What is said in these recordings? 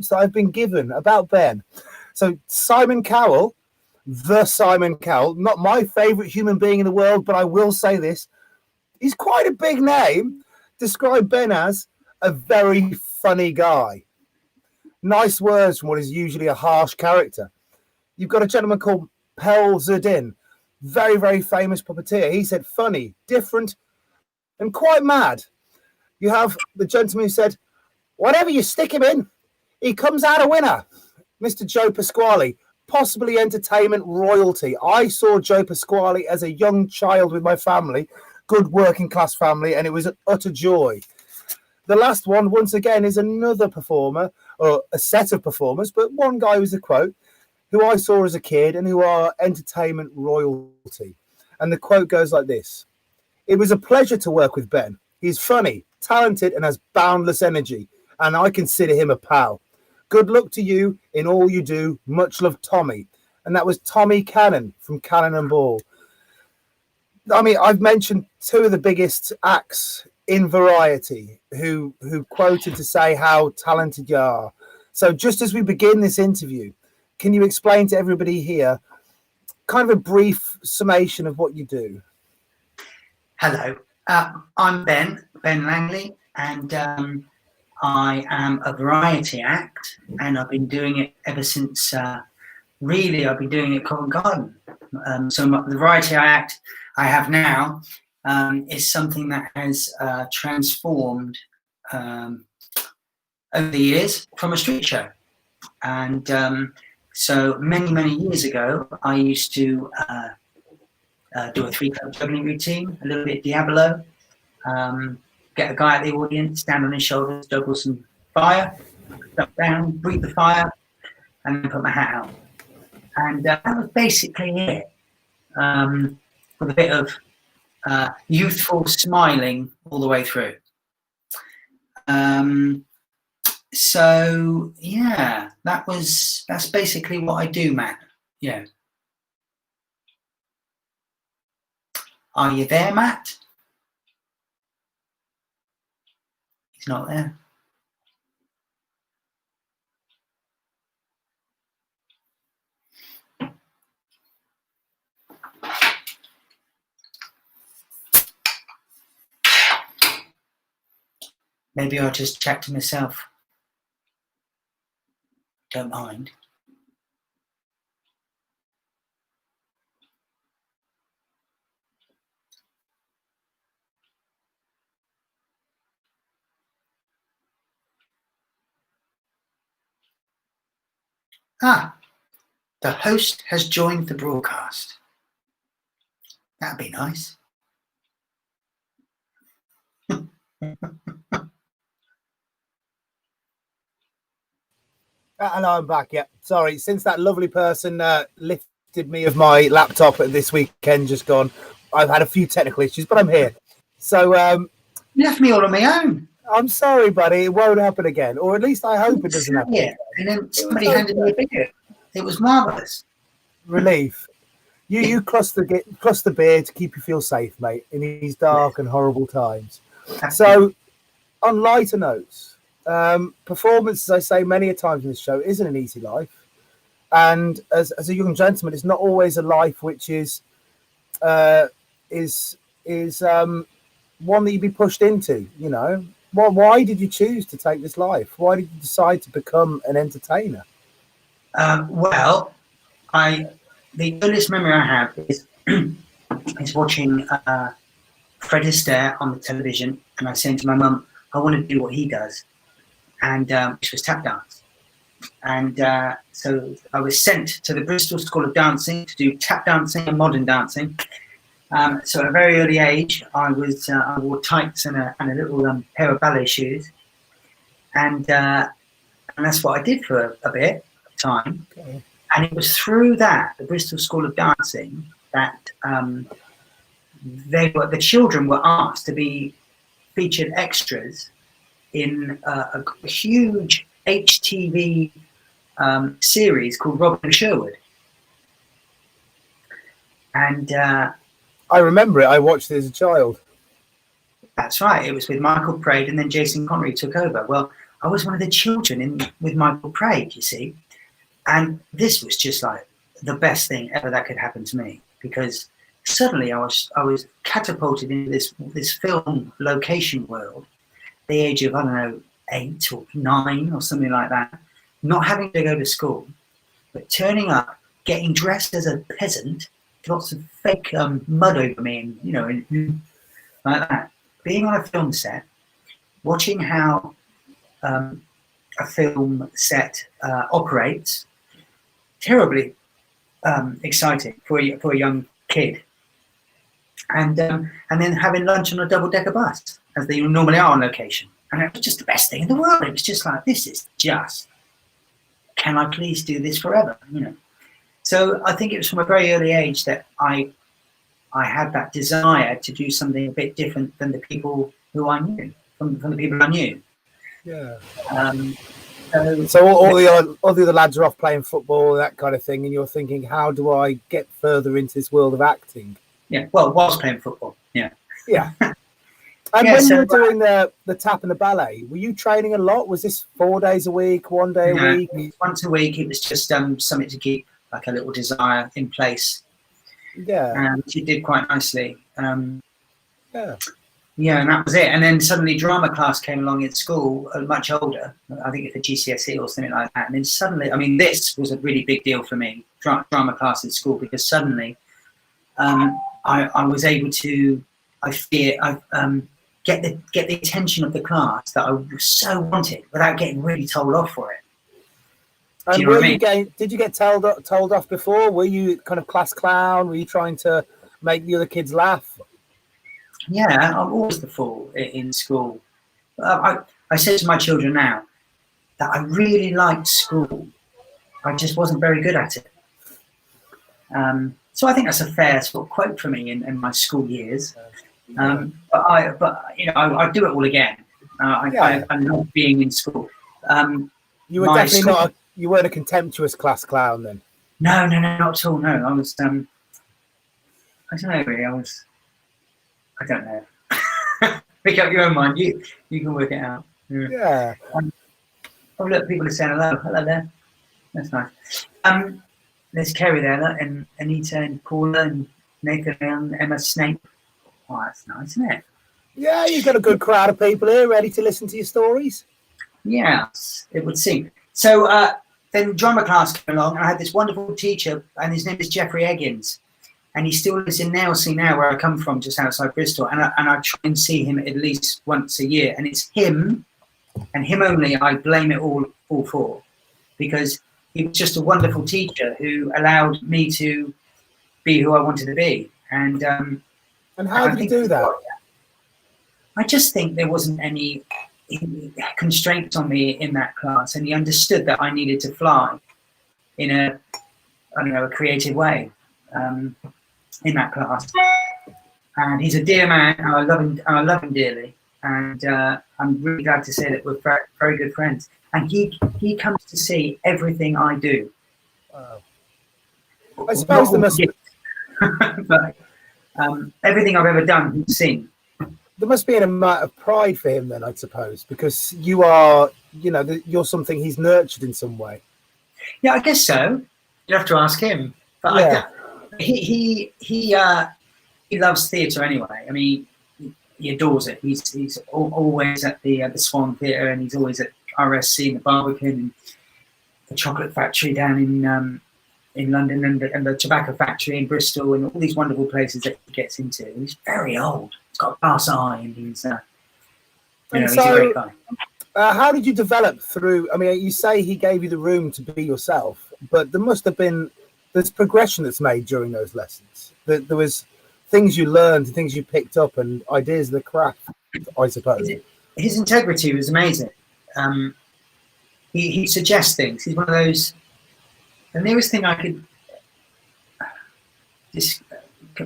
that I've been given about Ben. So Simon Cowel, the Simon Cowel, not my favourite human being in the world, but I will say this. He's quite a big name. Describe Ben as a very funny guy. Nice words from what is usually a harsh character. You've got a gentleman called Pel Zerdin, very, very famous puppeteer. He said funny, different, and quite mad. You have the gentleman who said, whatever you stick him in, he comes out a winner. Mr. Joe Pasquale, possibly entertainment royalty. I saw Joe Pasquale as a young child with my family, good working class family, and it was an utter joy. The last one, once again, is another performer, or a set of performers, but one guy was a quote, who I saw as a kid and who are entertainment royalty. And the quote goes like this. It was a pleasure to work with Ben. He's funny, talented, and has boundless energy, and I consider him a pal. Good luck to you in all you do. Much love, Tommy. And that was Tommy Cannon from Cannon and Ball. I mean, I've mentioned two of the biggest acts in variety who quoted to say how talented you are. So just as we begin this interview, can you explain to everybody here kind of a brief summation of what you do? Hello, I'm Ben Langley, and I am a variety act, and I've been doing it ever since, really, I've been doing it Covent Garden. So the variety act I have now is something that has transformed over the years from a street show. And so many years ago, I used to do a three-coat juggling routine, a little bit Diabolo, get a guy at the audience, stand on his shoulders, juggle some fire, step down, breathe the fire, and then put my hat out. And that was basically it, with a bit of youthful smiling all the way through. So yeah, that's basically what I do, Matt. Yeah. Are you there, Matt? He's not there. Maybe I'll just chat to myself. Don't mind. Ah, the host has joined the broadcast. That'd be nice. And I'm back, yeah. Sorry, since that lovely person lifted me of my laptop this weekend just gone, I've had a few technical issues, but I'm here. So you left me all on my own. I'm sorry, buddy. It won't happen again, or at least I hope it doesn't happen again. And then somebody handed me a beer. It was marvelous. Relief. You cross the beer to keep you feel safe, mate, in these dark and horrible times. So, on lighter notes, performance, as I say many a times in this show, isn't an easy life, and as a young gentleman, it's not always a life which is one that you'd be pushed into. You know, why did you choose to take this life? Why did you decide to become an entertainer? Well, the earliest memory I have is watching Fred Astaire on the television, and I saying to my mum, I want to do what he does, and which was tap dance. And so I was sent to the Bristol School of Dancing to do tap dancing and modern dancing. So at a very early age, I wore tights and a little pair of ballet shoes, and that's what I did for a bit of time. Okay. And it was through that, the Bristol School of Dancing, that the children were asked to be featured extras in a huge HTV series called Robin Sherwood. And I remember it. I watched it as a child. That's right. It was with Michael Praed, and then Jason Connery took over. Well, I was one of the children with Michael Praed, you see. And this was just like the best thing ever that could happen to me, because suddenly I was catapulted into this film location world at the age of, I don't know, 8 or 9 or something like that, not having to go to school, but turning up, getting dressed as a peasant, lots of fake mud over me, and like that. Being on a film set, watching how a film set operates, terribly exciting for a young kid. And then having lunch on a double-decker bus, as they normally are on location. And it was just the best thing in the world. It was just like, this is just, can I please do this forever? So I think it was from a very early age that I had that desire to do something a bit different than the people who I knew, from the people I knew. Yeah. So all the other lads are off playing football, that kind of thing, and you're thinking, how do I get further into this world of acting? Yeah, well, whilst playing football, yeah. Yeah. And when you were doing the tap and the ballet, were you training a lot? Was this 4 days a week, 1 day a week? Once a week. It was just something to keep like a little desire in place. Yeah. And she did quite nicely. Yeah. Yeah, and that was it. And then suddenly drama class came along in school, much older. I think it's a GCSE or something like that. And then suddenly, I mean, this was a really big deal for me, drama class at school, because suddenly I was able to, get the attention of the class that I so wanted without getting really told off for it. And Do you know what I mean? Did you get told off before? Were you kind of class clown? Were you trying to make the other kids laugh? Yeah, I'm always the fool in school. I say to my children now that I really liked school. I just wasn't very good at it. So I think that's a fair sort of quote for me in my school years. But I'd do it all again. I love being in school. You were definitely not. You weren't a contemptuous class clown then. No, not at all. No, I was. I don't know. Really, I don't know. Pick up your own mind. You can work it out. Yeah. Oh look, people are saying hello. Hello there. That's nice. There's Kerry there, look, and Anita and Paula and Nathan and Emma Snape. Oh, that's nice, isn't it? Yeah, you've got a good crowd of people here ready to listen to your stories. Yes, it would seem. So then drama class came along, and I had this wonderful teacher, and his name is Jeffrey Eggins. And he still lives in Nailsea now, where I come from, just outside Bristol. And I try and see him at least once a year. And it's him, and him only, I blame it all for. Because he was just a wonderful teacher who allowed me to be who I wanted to be. And how did he do that? I just think there wasn't any constraints on me in that class. And he understood that I needed to fly in a creative way. In that class, and he's a dear man, and I love him dearly, and I'm really glad to say that we're very, very good friends. And he comes to see everything I do. Wow. I suppose there must be... but everything I've ever done, he's seen. There must be an amount of pride for him then, I suppose, because you are, you're something he's nurtured in some way. Yeah, I guess so. You have to ask him. But yeah. He loves theatre anyway. I mean, he adores it. He's always at the Swan Theatre, and he's always at RSC and the Barbican and the Chocolate Factory down in London, and the Tobacco Factory in Bristol, and all these wonderful places that he gets into. He's very old. He's got a glass eye, and he's he's a great guy. How did you develop through? I mean, you say he gave you the room to be yourself, but there must have been. There's progression that's made during those lessons. There was things you learned, things you picked up, and ideas of the craft, I suppose. His integrity was amazing. He suggests things. He's one of those. The nearest thing I could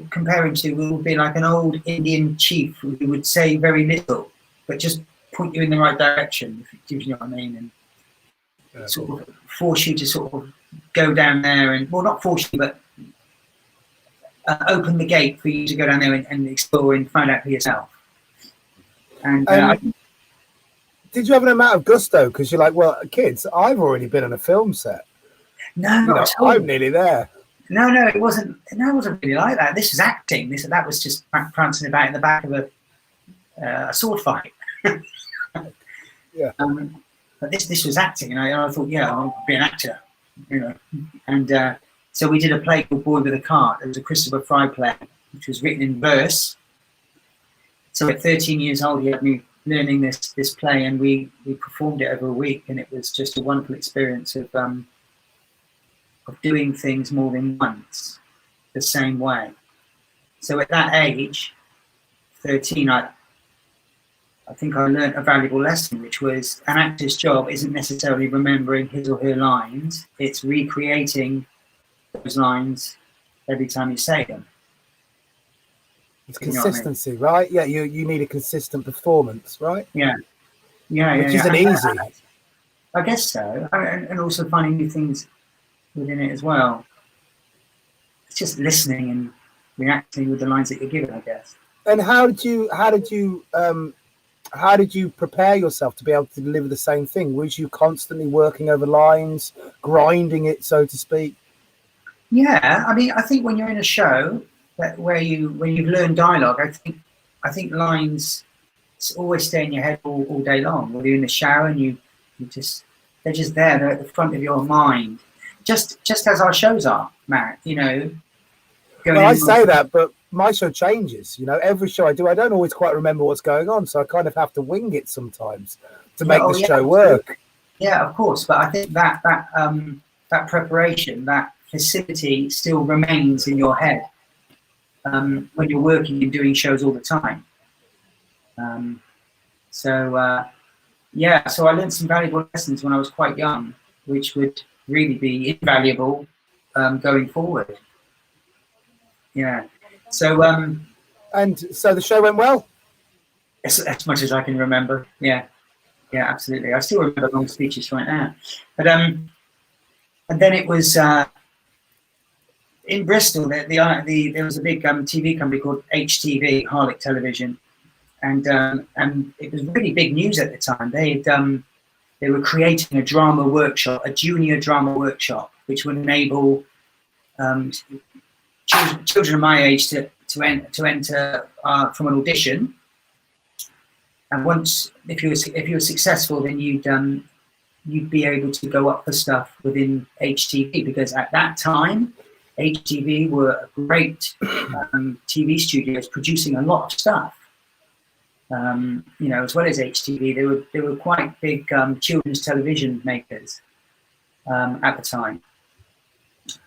compare him to would be like an old Indian chief who would say very little, but just point you in the right direction, if you know what I mean, and sort of force you to sort of go down there, and well, not force you, but open the gate for you to go down there and explore and find out for yourself. And did you have an amount of gusto? Because you're like, well, kids, I've already been on a film set. No, You know, not at all. I'm nearly there. No, it wasn't. No, it wasn't really like that. This was acting. That was just prancing about in the back of a sword fight. Yeah. But this was acting, and I thought, yeah, I'll be an actor, you know. And so we did a play called Boy with a Cart. It was a Christopher Fry play, which was written in verse. So at 13 years old, he had me learning this play, and we performed it over a week, and it was just a wonderful experience of doing things more than once, the same way. So at that age, 13, I think I learned a valuable lesson, which was an actor's job isn't necessarily remembering his or her lines, it's recreating those lines every time you say them. It's consistency, you know what I mean? Right? Yeah, you need a consistent performance, right? Yeah. Which isn't easy. I guess so. And also finding new things within it as well. It's just listening and reacting with the lines that you're given, I guess. And how did you prepare yourself to be able to deliver the same thing? Was you constantly working over lines, grinding it, so to speak? Yeah, I mean, I think when you're in a show when you've learned dialogue, I think lines always stay in your head all day long. When you're in the shower and they're just there, they're at the front of your mind. Just as our shows are, Matt, you know. Well, I say that, but my show changes. You know, every show I do, I don't always quite remember what's going on, so I kind of have to wing it sometimes to make the show work. Yeah, of course, but I think that preparation, that facility, still remains in your head when you're working and doing shows all the time. So I learned some valuable lessons when I was quite young, which would really be invaluable going forward. Yeah. So and so the show went well? As much as I can remember. Yeah, absolutely. I still remember long speeches right now. But and then it was in Bristol. There was a big TV company called HTV, Harlech Television, and it was really big news at the time. They were creating a drama workshop, a junior drama workshop, which would enable children of my age to enter from an audition, and once if you were successful, then you'd be able to go up for stuff within HTV, because at that time HTV were great TV studios producing a lot of stuff. You know, as well as HTV, they were quite big children's television makers at the time.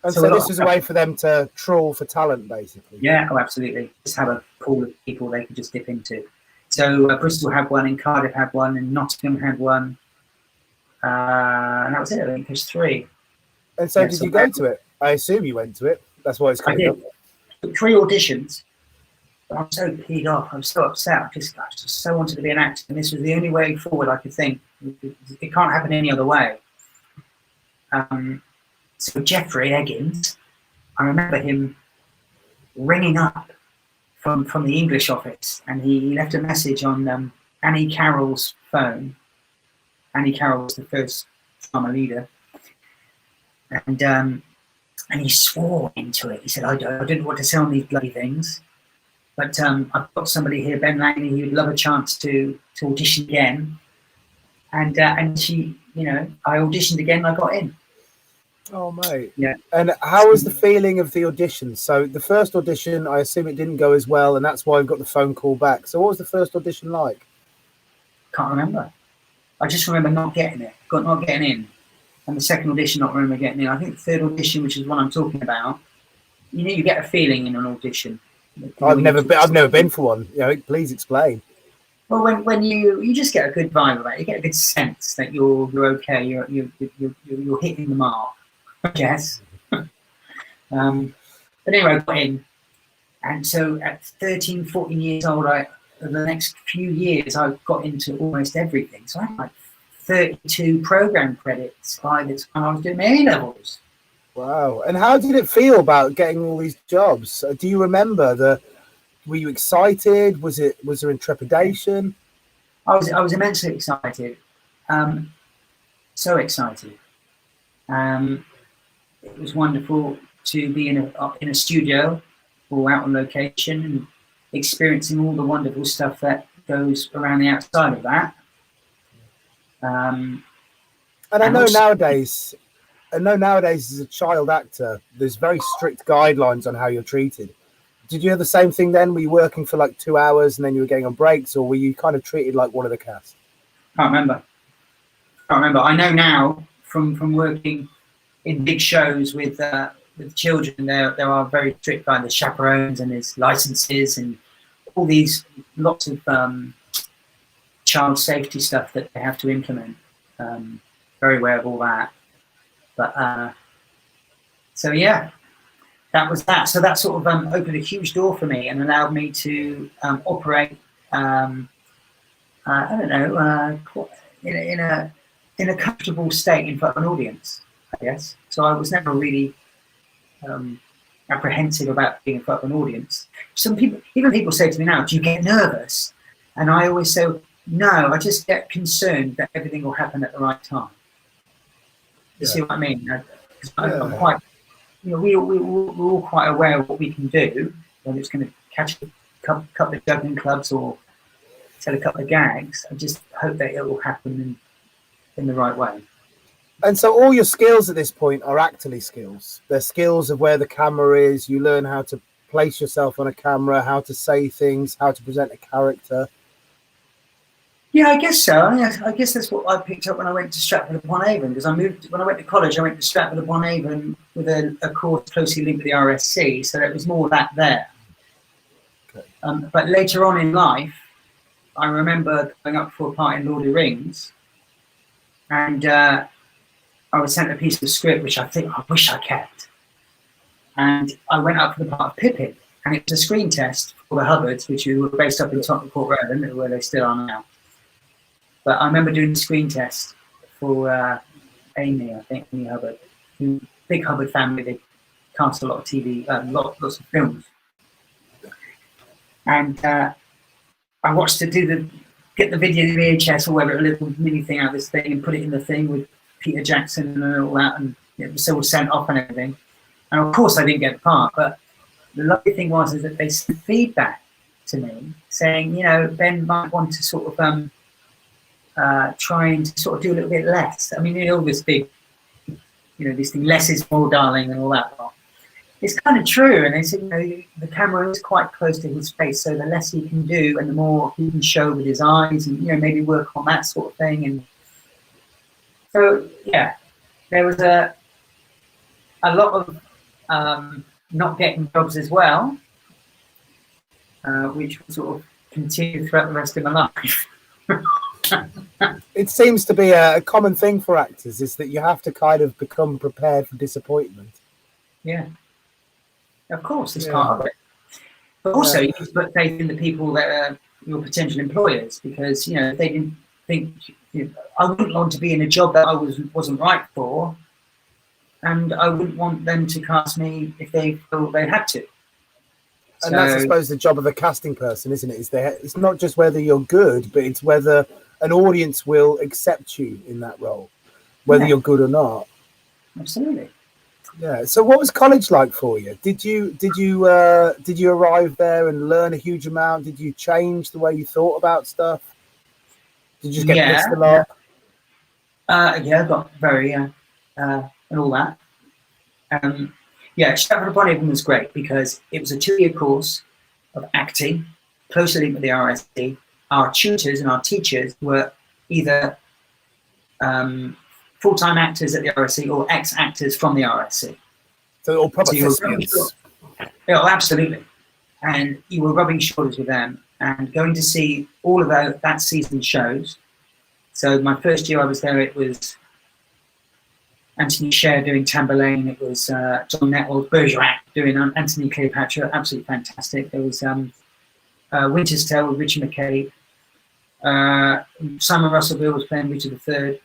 And so this was a way for them to trawl for talent, basically. Yeah, oh, absolutely. Just have a pool of people they could just dip into. So Bristol had one, and Cardiff had one, and Nottingham had one. And that was it. I think there's 3. And so did you go to it? I assume you went to it. That's why it's coming up. 3 auditions. But I was so peed off. I was so upset. I just so wanted to be an actor, and this was the only way forward I could think. It can't happen any other way. So Jeffrey Eggins, I remember him ringing up from the English office, and he left a message on Annie Carroll's phone. Annie Carroll was the first drama leader, and he swore into it. He said, I didn't want to say on these bloody things, but I've got somebody here, Ben Langley, who'd love a chance to audition again. And she, you know, I auditioned again and I got in. Oh, mate. Yeah. And how was the feeling of the audition? So the first audition, I assume it didn't go as well, and that's why I've got the phone call back. So what was the first audition like? Can't remember. I just remember not getting it, not getting in. And the second audition, not remember getting in. I think the third audition, which is what I'm talking about, you know, you get a feeling in an audition. I've never been for one. You know, please explain. Well, when you just get a good vibe about it, you get a good sense that you're okay, you're hitting the mark, I guess. But anyway, I got in, and so at 13, 14 years old, the next few years, I got into almost everything. So I had like 32 program credits by the time I was doing my A-levels. Wow! And how did it feel about getting all these jobs? Do you remember were you excited? Was there intrepidation? I was immensely excited, so excited. It was wonderful to be in a studio or out on location and experiencing all the wonderful stuff that goes around the outside of that. And I know nowadays as a child actor, there's very strict guidelines on how you're treated. Did you have the same thing then? Were you working for like 2 hours and then you were getting on breaks, or were you kind of treated like one of the cast? Can't remember. I know now from working in big shows with children, there are very strict kind of chaperones, and there's licenses and all these lots of child safety stuff that they have to implement. Very aware of all that. But so yeah, that was that. So that sort of opened a huge door for me and allowed me to operate. I don't know, in a comfortable state in front of an audience, I guess. So I was never really apprehensive about being in front of an audience. Even people say to me now, "Do you get nervous?" And I always say, "No, I just get concerned that everything will happen at the right time." You see what I mean? I'm quite, we're all quite aware of what we can do when it's going to catch a couple of juggling clubs or tell a couple of gags. I just hope that it will happen in the right way. And so all your skills at this point are actorly skills. They're skills of where the camera is. You learn how to place yourself on a camera, how to say things, how to present a character. Yeah, I guess so. I guess that's what I picked up when I went to Stratford-upon-Avon, because when I went to college, I went to Stratford-upon-Avon with a course closely linked with the RSC, so it was more that there. Okay. But later on in life, I remember going up for a part in Lord of the Rings, and I was sent a piece of script which I wish I kept. And I went up for the part of Pippin, and it was a screen test for the Hubbards, which were based up in Tottenham Court Road, where they still are now. But I remember doing the screen test for Amy Hubbard, big Hubbard family. They cast a lot of TV, lots of films. And I watched it get the video VHS or whatever, a little mini thing out of this thing, and put it in the thing with Peter Jackson and all that, and it was all sent off and everything. And of course I didn't get the part, but the lovely thing is that they sent feedback to me saying, Ben might want to sort of trying to sort of do a little bit less. I mean, all this big, this thing, less is more, darling, and all that. It's kind of true. And they said, the camera is quite close to his face, so the less he can do and the more he can show with his eyes, and, maybe work on that sort of thing. And so, yeah, there was a lot of not getting jobs as well, which will sort of continue throughout the rest of my life. It seems to be a common thing for actors, is that you have to kind of become prepared for disappointment. Yeah, of course, it's part of it. But also, you need to put faith in the people that are your potential employers, because if they didn't think, I wouldn't want to be in a job that I wasn't right for, and I wouldn't want them to cast me if they felt they had to. And that's, I suppose, the job of a casting person, isn't it? It's not just whether you're good, but it's whether an audience will accept you in that role, whether you're good or not. Absolutely. Yeah. So, what was college like for you? Did you arrive there and learn a huge amount? Did you change the way you thought about stuff? Did you just get pissed a lot? I got very and all that. Stratford-upon-Avon was great because it was a 2-year course of acting, closely linked with the RSC. Our tutors and our teachers were either full-time actors at the RSC or ex-actors from the RSC. So all proper thespians. Yeah, absolutely. And you were rubbing shoulders with them and going to see all of that season's shows. So my first year I was there, it was Anthony Sher doing Tamburlaine, it was John Nettle, Bergerac doing Anthony Cleopatra, absolutely fantastic. There was Winter's Tale with Richard McCabe. Simon Russell-Bill was playing Richard III.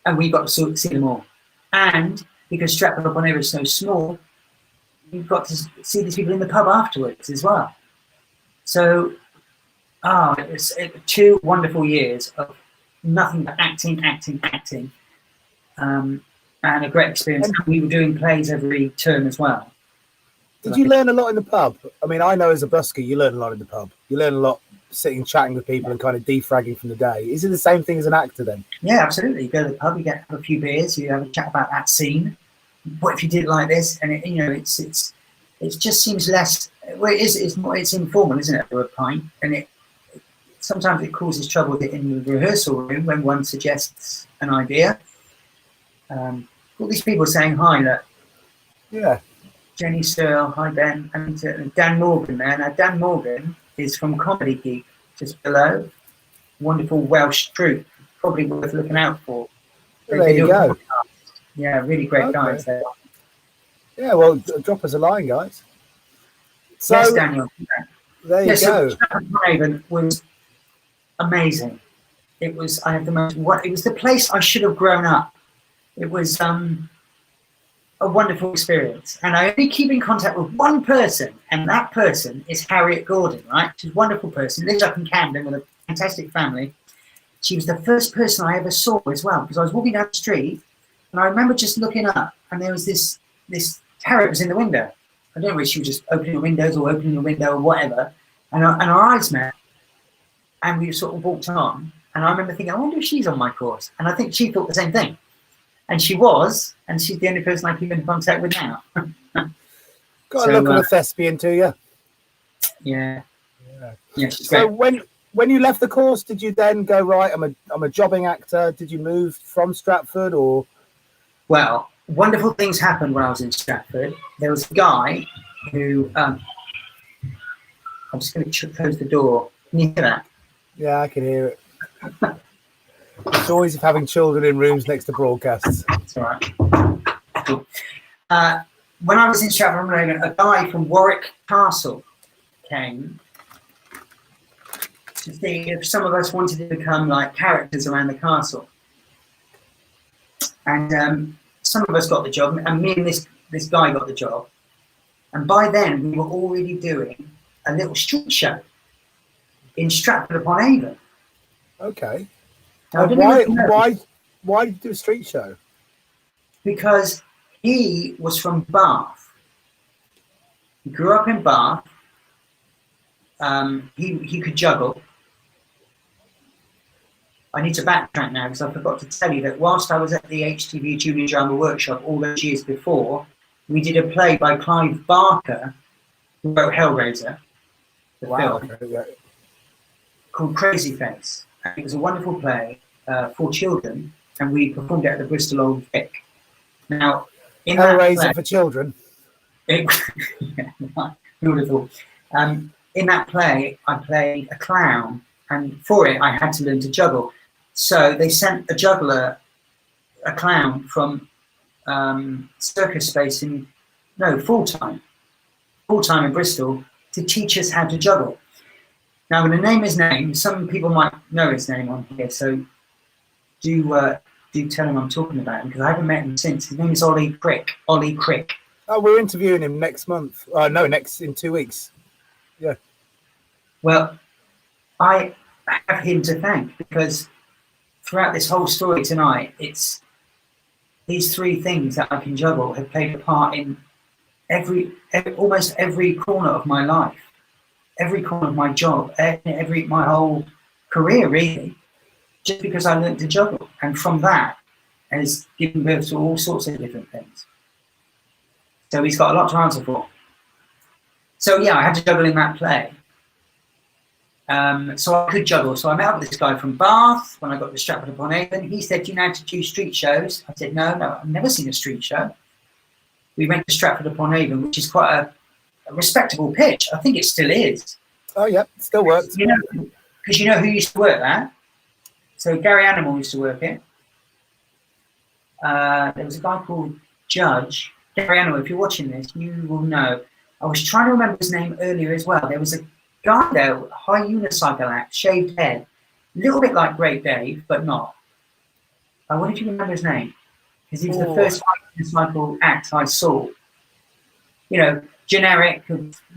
And we got to see them all. And because Stratford-upon-Avon is so small, you've got to see these people in the pub afterwards as well. So It was 2 wonderful years of nothing but acting, and a great experience. And we were doing plays every term as well. Did you learn a lot in the pub? I mean, I know as a busker, you learn a lot in the pub. You learn a lot sitting, chatting with people and kind of defragging from the day. Is it the same thing as an actor then? Yeah, absolutely. You go to the pub, you have a few beers, you have a chat about that scene. What if you did it like this? And it just seems less. Well, it's informal, isn't it? For a pint, and sometimes it causes trouble in the rehearsal room when one suggests an idea. All these people saying hi. Look, yeah. Jenny Searle, hi Ben, and Dan Morgan there. Now Dan Morgan is from Comedy Geek, just below. Wonderful Welsh troupe, probably worth looking out for. There you go. Yeah, really great guys there. Yeah, well, drop us a line, guys. So, yes, Daniel. There you go. Haven was amazing. It was. I have the most. It was the place I should have grown up. It was a wonderful experience, and I only keep in contact with one person, and that person is Harriet Gordon. Right, she's a wonderful person. Lives up in Camden with a fantastic family. She was the first person I ever saw as well, because I was walking down the street, and I remember just looking up, and there was this Harriet was in the window. I don't know if she was just opening the windows or opening the window or whatever, and our eyes met, and we sort of walked on, and I remember thinking, I wonder if she's on my course, and I think she thought the same thing, and she was, and she's the only person I keep in contact with now. Got a look of a thespian to you. Yeah, she's so great. When you left the course, did you then go, right, I'm a jobbing actor? Did you move from Stratford or? Well, wonderful things happened when I was in Stratford. There was a guy who, I'm just going to close the door. Can you hear that? Yeah, I can hear it. The joys of having children in rooms next to broadcasts. That's all right. Cool. When I was in Stratford-on-Avon, a guy from Warwick Castle came to see if some of us wanted to become like characters around the castle. And some of us got the job, and me and this guy got the job. And by then, we were already doing a little street show in Stratford-upon-Avon. Okay. Now, why did you do a street show? Because he was from Bath. He grew up in Bath. He could juggle. I need to backtrack now because I forgot to tell you that whilst I was at the HTV Junior Drama Workshop all those years before, we did a play by Clive Barker, who wrote Hellraiser, the film, called Crazy Face. And it was a wonderful play for children, and we performed it at the Bristol Old Vic. Now, in Hellraiser for children. Beautiful. In that play, I played a clown, and for it, I had to learn to juggle. So they sent a juggler, a clown from circus space full-time in Bristol to teach us how to juggle. Now I'm going to name his name. Some people might know his name on here, so do tell him I'm talking about him because I haven't met him since. His name is Ollie Crick. Ollie Crick. Oh, we're interviewing him next month. In 2 weeks. Yeah. Well, I have him to thank because throughout this whole story tonight, it's these 3 things that I can juggle have played a part in almost every corner of my life, every corner of my job, my whole career really, just because I learned to juggle, and from that has given birth to all sorts of different things. So he's got a lot to answer for. So yeah, I had to juggle in that play. So I could juggle. So I met up with this guy from Bath when I got to Stratford-upon-Avon. He said, do you know how to do street shows? I said, no, I've never seen a street show. We went to Stratford-upon-Avon, which is quite a respectable pitch. I think it still is. Oh, yeah, still works. Because you know who used to work there? So Gary Animal used to work it. There was a guy called Judge. Gary Animal, if you're watching this, you will know. I was trying to remember his name earlier as well. There was a guy there, high unicycle act, shaved head, a little bit like Great Dave, but not. I wonder if you remember his name, because he was the first high unicycle act I saw. You know, generic,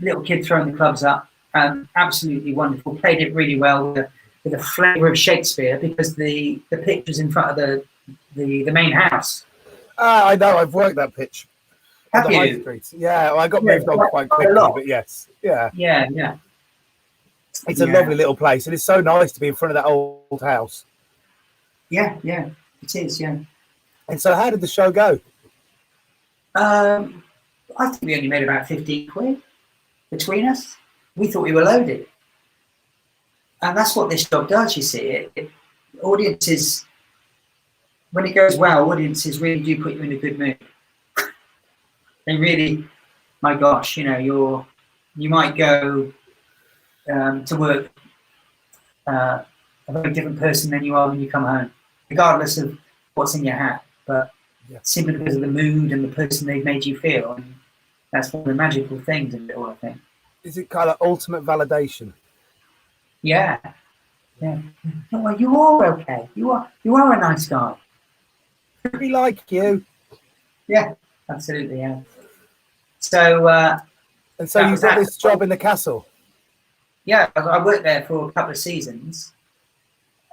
little kid throwing the clubs up. Absolutely wonderful. Played it really well with a flavour of Shakespeare, because the picture's in front of the main house. I know, I've worked that pitch on Have the high you? street. Yeah, I got Yeah, moved on quite quickly, but yes, yeah. Yeah. It's a lovely little place, and it's so nice to be in front of that old house. Yeah, it is, yeah. And so how did the show go? I think we only made about 15 quid between us. We thought we were loaded. And that's what this job does, you see. Audiences, when it goes well, audiences really do put you in a good mood. They really, my gosh, you might go to work a very different person than you are when you come home, regardless of what's in your hat, but simply because of the mood and the person they've made you feel. And that's one of the magical things of it all, I think. Is it kind of ultimate validation? Yeah. Well, you are okay. You are a nice guy. We like you. Yeah, absolutely, yeah. So and so you got this job in the castle. Yeah, I worked there for a couple of seasons.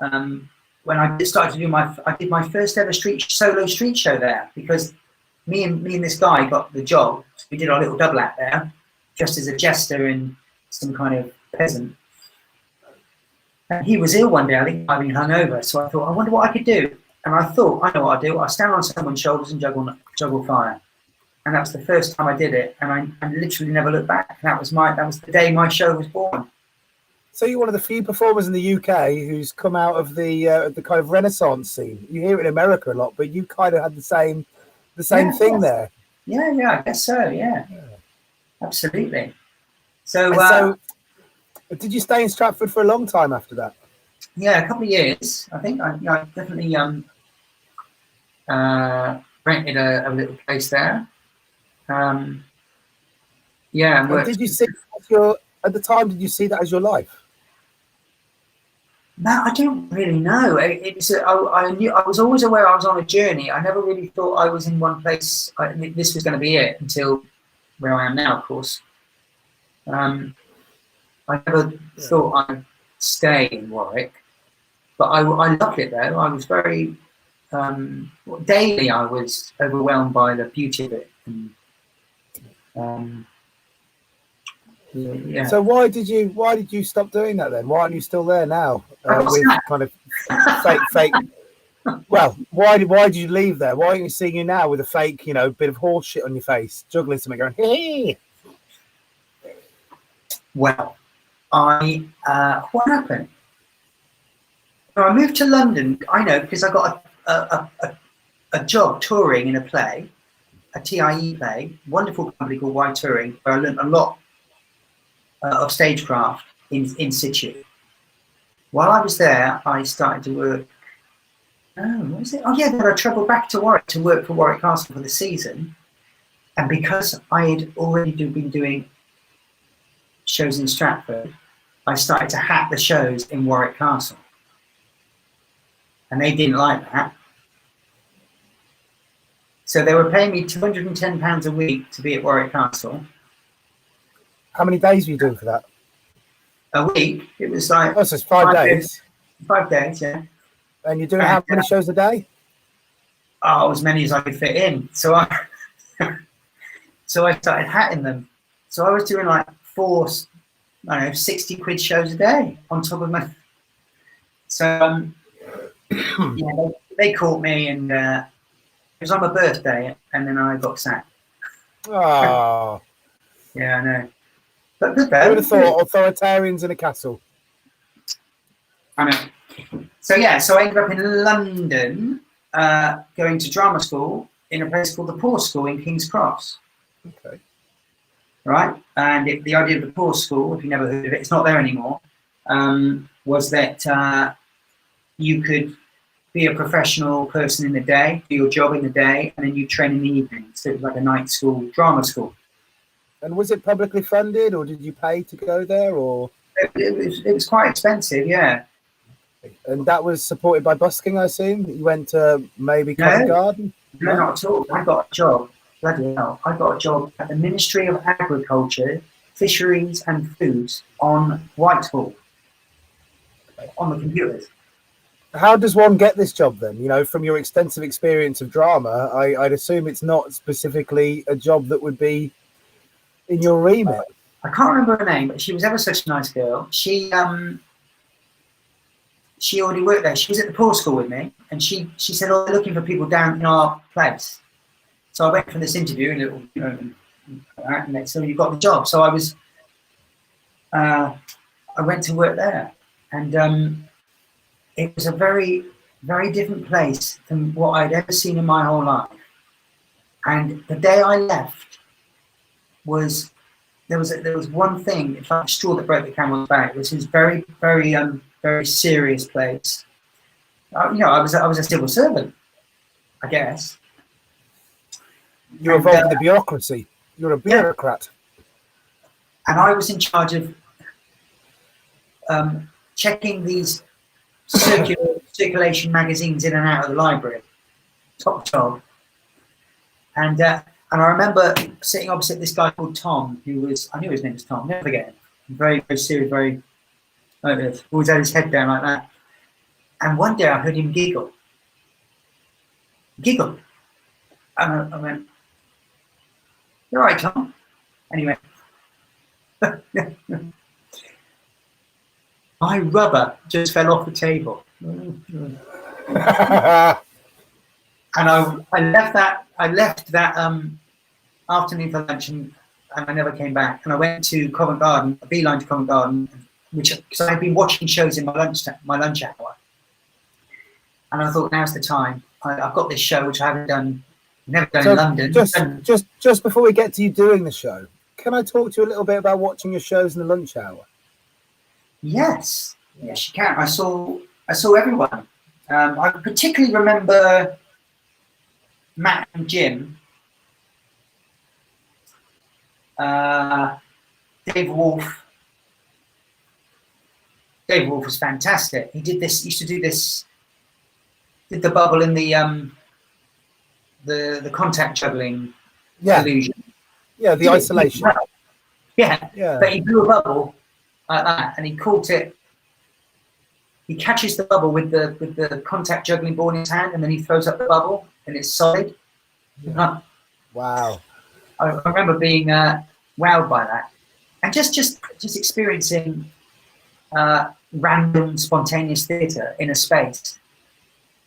When I started to do I did my first ever solo street show there, because me and this guy got the job. We did our little double act there, just as a jester and some kind of peasant. And he was ill one day. I think I'd been hungover, so I thought, I wonder what I could do. And I thought, I know what I'll do. I'll stand on someone's shoulders and juggle fire. And that was the first time I did it, and I literally never looked back. That was the day my show was born. So you're one of the few performers in the UK who's come out of the kind of Renaissance scene. You hear it in America a lot, but you kind of had the same thing there. Yeah, I guess so. Yeah. Absolutely. So, so, did you stay in Stratford for a long time after that? Yeah, a couple of years. I think I definitely rented a little place there. And did you see at the time? Did you see that as your life? No, I don't really know. I knew I was always aware I was on a journey. I never really thought I was in one place. This was going to be it until where I am now, of course. I never thought I'd stay in Warwick, but I loved it though. I was very daily. I was overwhelmed by the beauty of it. And, yeah. So why did you stop doing that then? Why aren't you still there now with kind of fake? Well, why did you leave there? Why aren't you seeing you now with a fake, bit of horse shit on your face, juggling something, going hey? Well, what happened? I moved to London. I know, because I got a job touring in a play, a TIE play, wonderful company called Y Touring, where I learned a lot of stagecraft in situ. While I was there, I started to work. What was it? Oh yeah, then I travelled back to Warwick to work for Warwick Castle for the season, and because I had already been doing shows in Stratford, I started to hack the shows in Warwick Castle, and they didn't like that. So they were paying me £210 a week to be at Warwick Castle. How many days were you doing for that? A week. It was like... Oh, so it's 5 days. 5 days, yeah. And you're doing how many shows a day? Oh, as many as I could fit in. So I started hatting them. So I was doing like 60 quid shows a day on top of my... So, they caught me, and it was on my birthday, and then I got sacked. Oh. Yeah, I know. But good though. I would have thought authoritarians in a castle. I know. So I ended up in London, going to drama school in a place called the Poor School in King's Cross. Okay. Right, and the idea of the Poor School, if you never heard of it, it's not there anymore. Was that you could be a professional person in the day, do your job in the day, and then you train in the evening. So it was like a night school, drama school. And was it publicly funded, or did you pay to go there, or? It was quite expensive, yeah. And that was supported by busking, I assume? You went to maybe Covent Garden? No, not at all. I got a job. Bloody hell. I got a job at the Ministry of Agriculture fisheries and foods on whiteboard on the computers. How does one get this job then? You know, from your extensive experience of drama, I'd assume it's not specifically a job that would be in your remit. I can't remember her name, but she was ever such a nice girl. She already worked there. She was at the poor school with me, and she said, "Oh, they're looking for people down in our place." So I went for this interview, and so you got the job. So I went to work there, and it was a very, very different place than what I'd ever seen in my whole life. And the day I left was there was one thing, it's like a straw that broke the camel's back. It was this very, very, very serious place. You know, I was a civil servant, I guess. You're involved in the bureaucracy. You're a bureaucrat. And I was in charge of checking these circulation magazines in and out of the library. Top job. And I remember sitting opposite this guy called Tom, I knew his name was Tom, never forget him. Very, very serious, very, always had his head down like that. And one day I heard him giggle. And I went, "You're right, Tom." Anyway. My rubber just fell off the table. And I left that afternoon for lunch, and I never came back. And I went to Covent Garden, a beeline to Covent Garden, because I'd been watching shows in my lunch hour. And I thought, now's the time. I've got this show which I haven't done, never done in London. Just before we get to you doing the show, can I talk to you a little bit about watching your shows in the lunch hour? Yes, you can. I saw everyone. I particularly remember Matt and Jim, Dave Wolf. Dave Wolf was fantastic. He did the bubble in the contact juggling illusion. Yeah, the isolation. Yeah, but he blew a bubble like that, and he caught it. He catches the bubble with the contact juggling ball in his hand, and then he throws up the bubble, and it's solid. Yeah. Wow! I remember being wowed by that, and just experiencing random, spontaneous theatre in a space,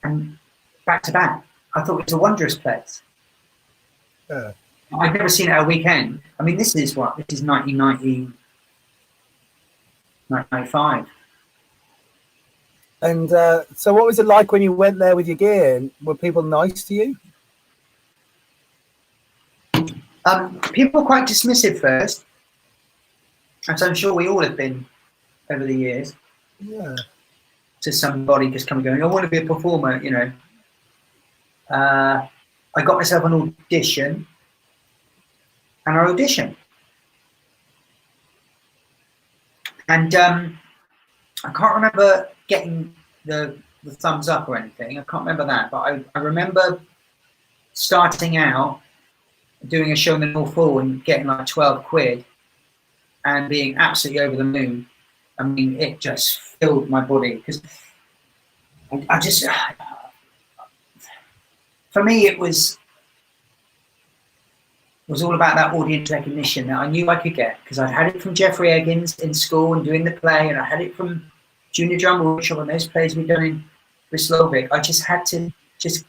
and back to back. I thought it was a wondrous place. Yeah. I'd never seen it at a weekend. I mean, this is 1990. 1995. And so what was it like when you went there with your gear? And were people nice to you? People were quite dismissive first, as I'm sure we all have been over the years. Yeah. To somebody just coming going, "I want to be a performer," you know. I got myself an audition, and I auditioned. And I can't remember getting the thumbs up or anything. I can't remember that, but I remember starting out doing a show in the North Hall and getting like 12 quid and being absolutely over the moon. I mean, it just filled my body because I just, for me, it was all about that audience recognition that I knew I could get, because I'd had it from Jeffrey Eggins in school and doing the play, and I had it from Junior Drama Workshop and those plays we'd done in Bristlovic. I just had to just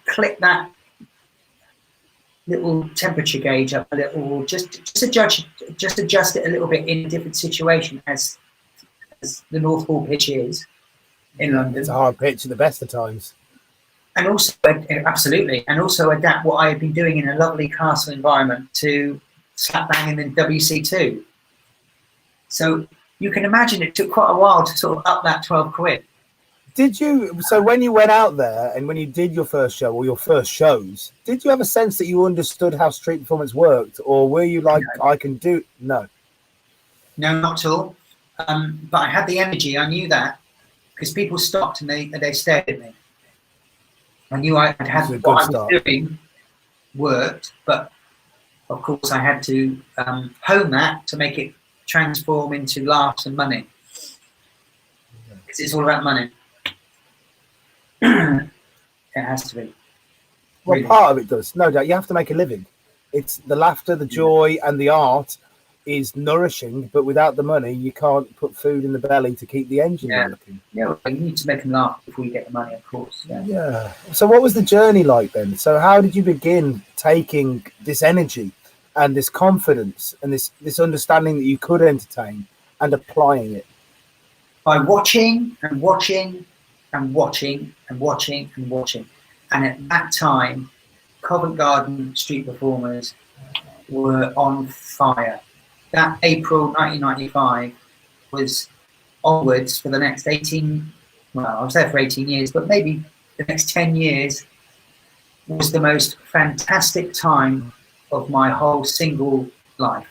click that little temperature gauge up a little, just adjust it a little bit in a different situation as the North Hall pitch is in London. It's a hard pitch at the best of times. And also, absolutely, and also adapt what I had been doing in a lovely castle environment to slap bang in the WC2. So you can imagine it took quite a while to sort of up that 12 quid. Did you, so when you went out there and when you did your first show or your first shows, did you have a sense that you understood how street performance worked, or were you like, no. I can do, no? No, not at all. But I had the energy, I knew that, because people stopped and they stared at me. I knew I had what I was doing worked, but of course, I had to hone that to make it transform into laughs and money. Because it's all about money. It has to be. Well, Really. part of it does, no doubt. You have to make a living. It's the laughter, the joy, and the art is nourishing, but without the money, you can't put food in the belly to keep the engine working. Yeah, well, you need to make them laugh before you get the money, of course. Yeah. So what was the journey like then? So how did you begin taking this energy and this confidence and this understanding that you could entertain and applying it? By watching and watching and watching and watching and watching. And at that time, Covent Garden street performers were on fire. That April 1995 was onwards for the next 18, well, I was there for 18 years, but maybe the next 10 years was the most fantastic time of my whole single life.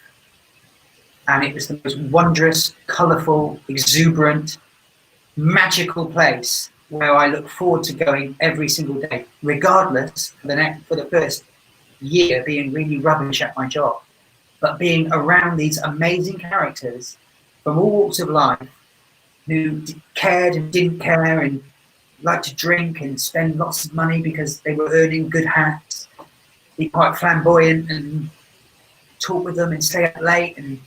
And it was the most wondrous, colourful, exuberant, magical place where I look forward to going every single day, regardless for the first year being really rubbish at my job, but being around these amazing characters from all walks of life who cared and didn't care and liked to drink and spend lots of money because they were earning good hats, be quite flamboyant and talk with them and stay up late and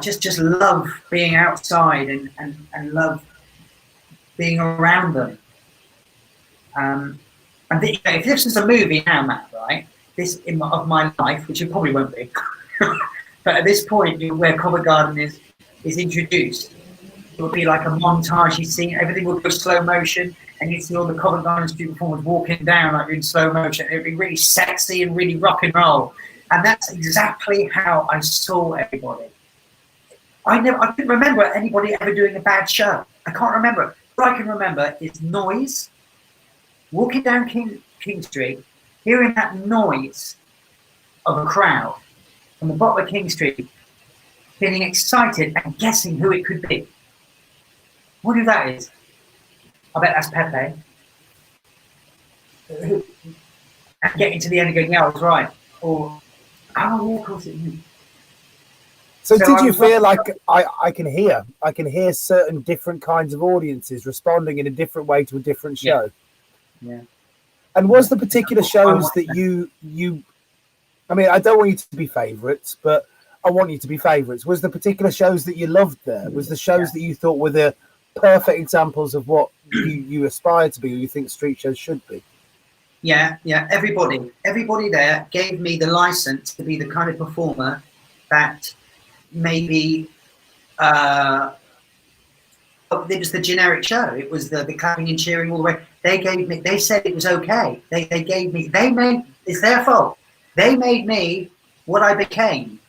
just love being outside and love being around them. And if this was a movie now, Matt, right? This of my life, which it probably won't be, but at this point where Covent Garden is introduced, it would be like a montagey scene. Everything would go slow motion, and you'd see all the Covent Garden street performers walking down like in slow motion. It would be really sexy and really rock and roll. And that's exactly how I saw everybody. I couldn't remember anybody ever doing a bad show. I can't remember. What I can remember is noise, walking down King Street, hearing that noise of a crowd from the bottom of King Street, feeling excited and guessing who it could be. I wonder who that is. I bet that's Pepe. And getting to the end and going, yeah, I was right. Or, oh, yeah, of course it is. So did you feel like I can hear certain different kinds of audiences responding in a different way to a different show? Yeah. And was the particular shows that you I mean, I don't want you to be favourites, but I want you to be favourites. Was the particular shows that you loved there? Was the shows that you thought were the perfect examples of what you aspire to be or you think street shows should be? Yeah. Everybody there gave me the license to be the kind of performer that maybe it was the generic show. It was the clapping and cheering all the way. They said it was okay. It's their fault. They made me what I became.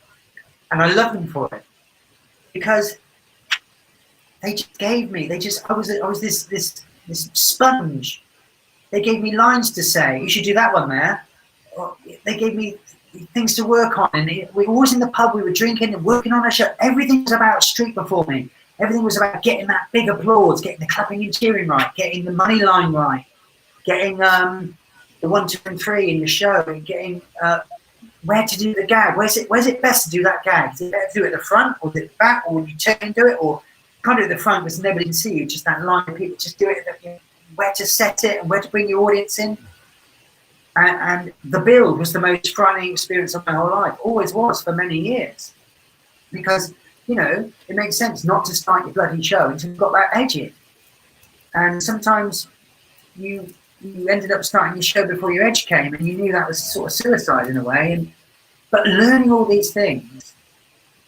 And I love them for it. Because they just gave me, I was this sponge. They gave me lines to say, you should do that one there. Or they gave me things to work on, and we were always in the pub, we were drinking and working on a show. Everything was about street performing. Everything was about getting that big applause, getting the clapping and cheering right, getting the money line right, getting the 1, 2 and 3 in the show, and getting where to do the gag. Where's it best to do that gag? Is it better to do it at the front, or is it back, or you turn and do it, or can't do it at the front because nobody can see you, just that line of people. Just do it where to set it and where to bring your audience in. And the build was the most frightening experience of my whole life. Always was for many years. Because, it makes sense not to start your bloody show until you've got that edge in. And sometimes you ended up starting your show before your edge came, and you knew that was sort of suicide in a way. But learning all these things,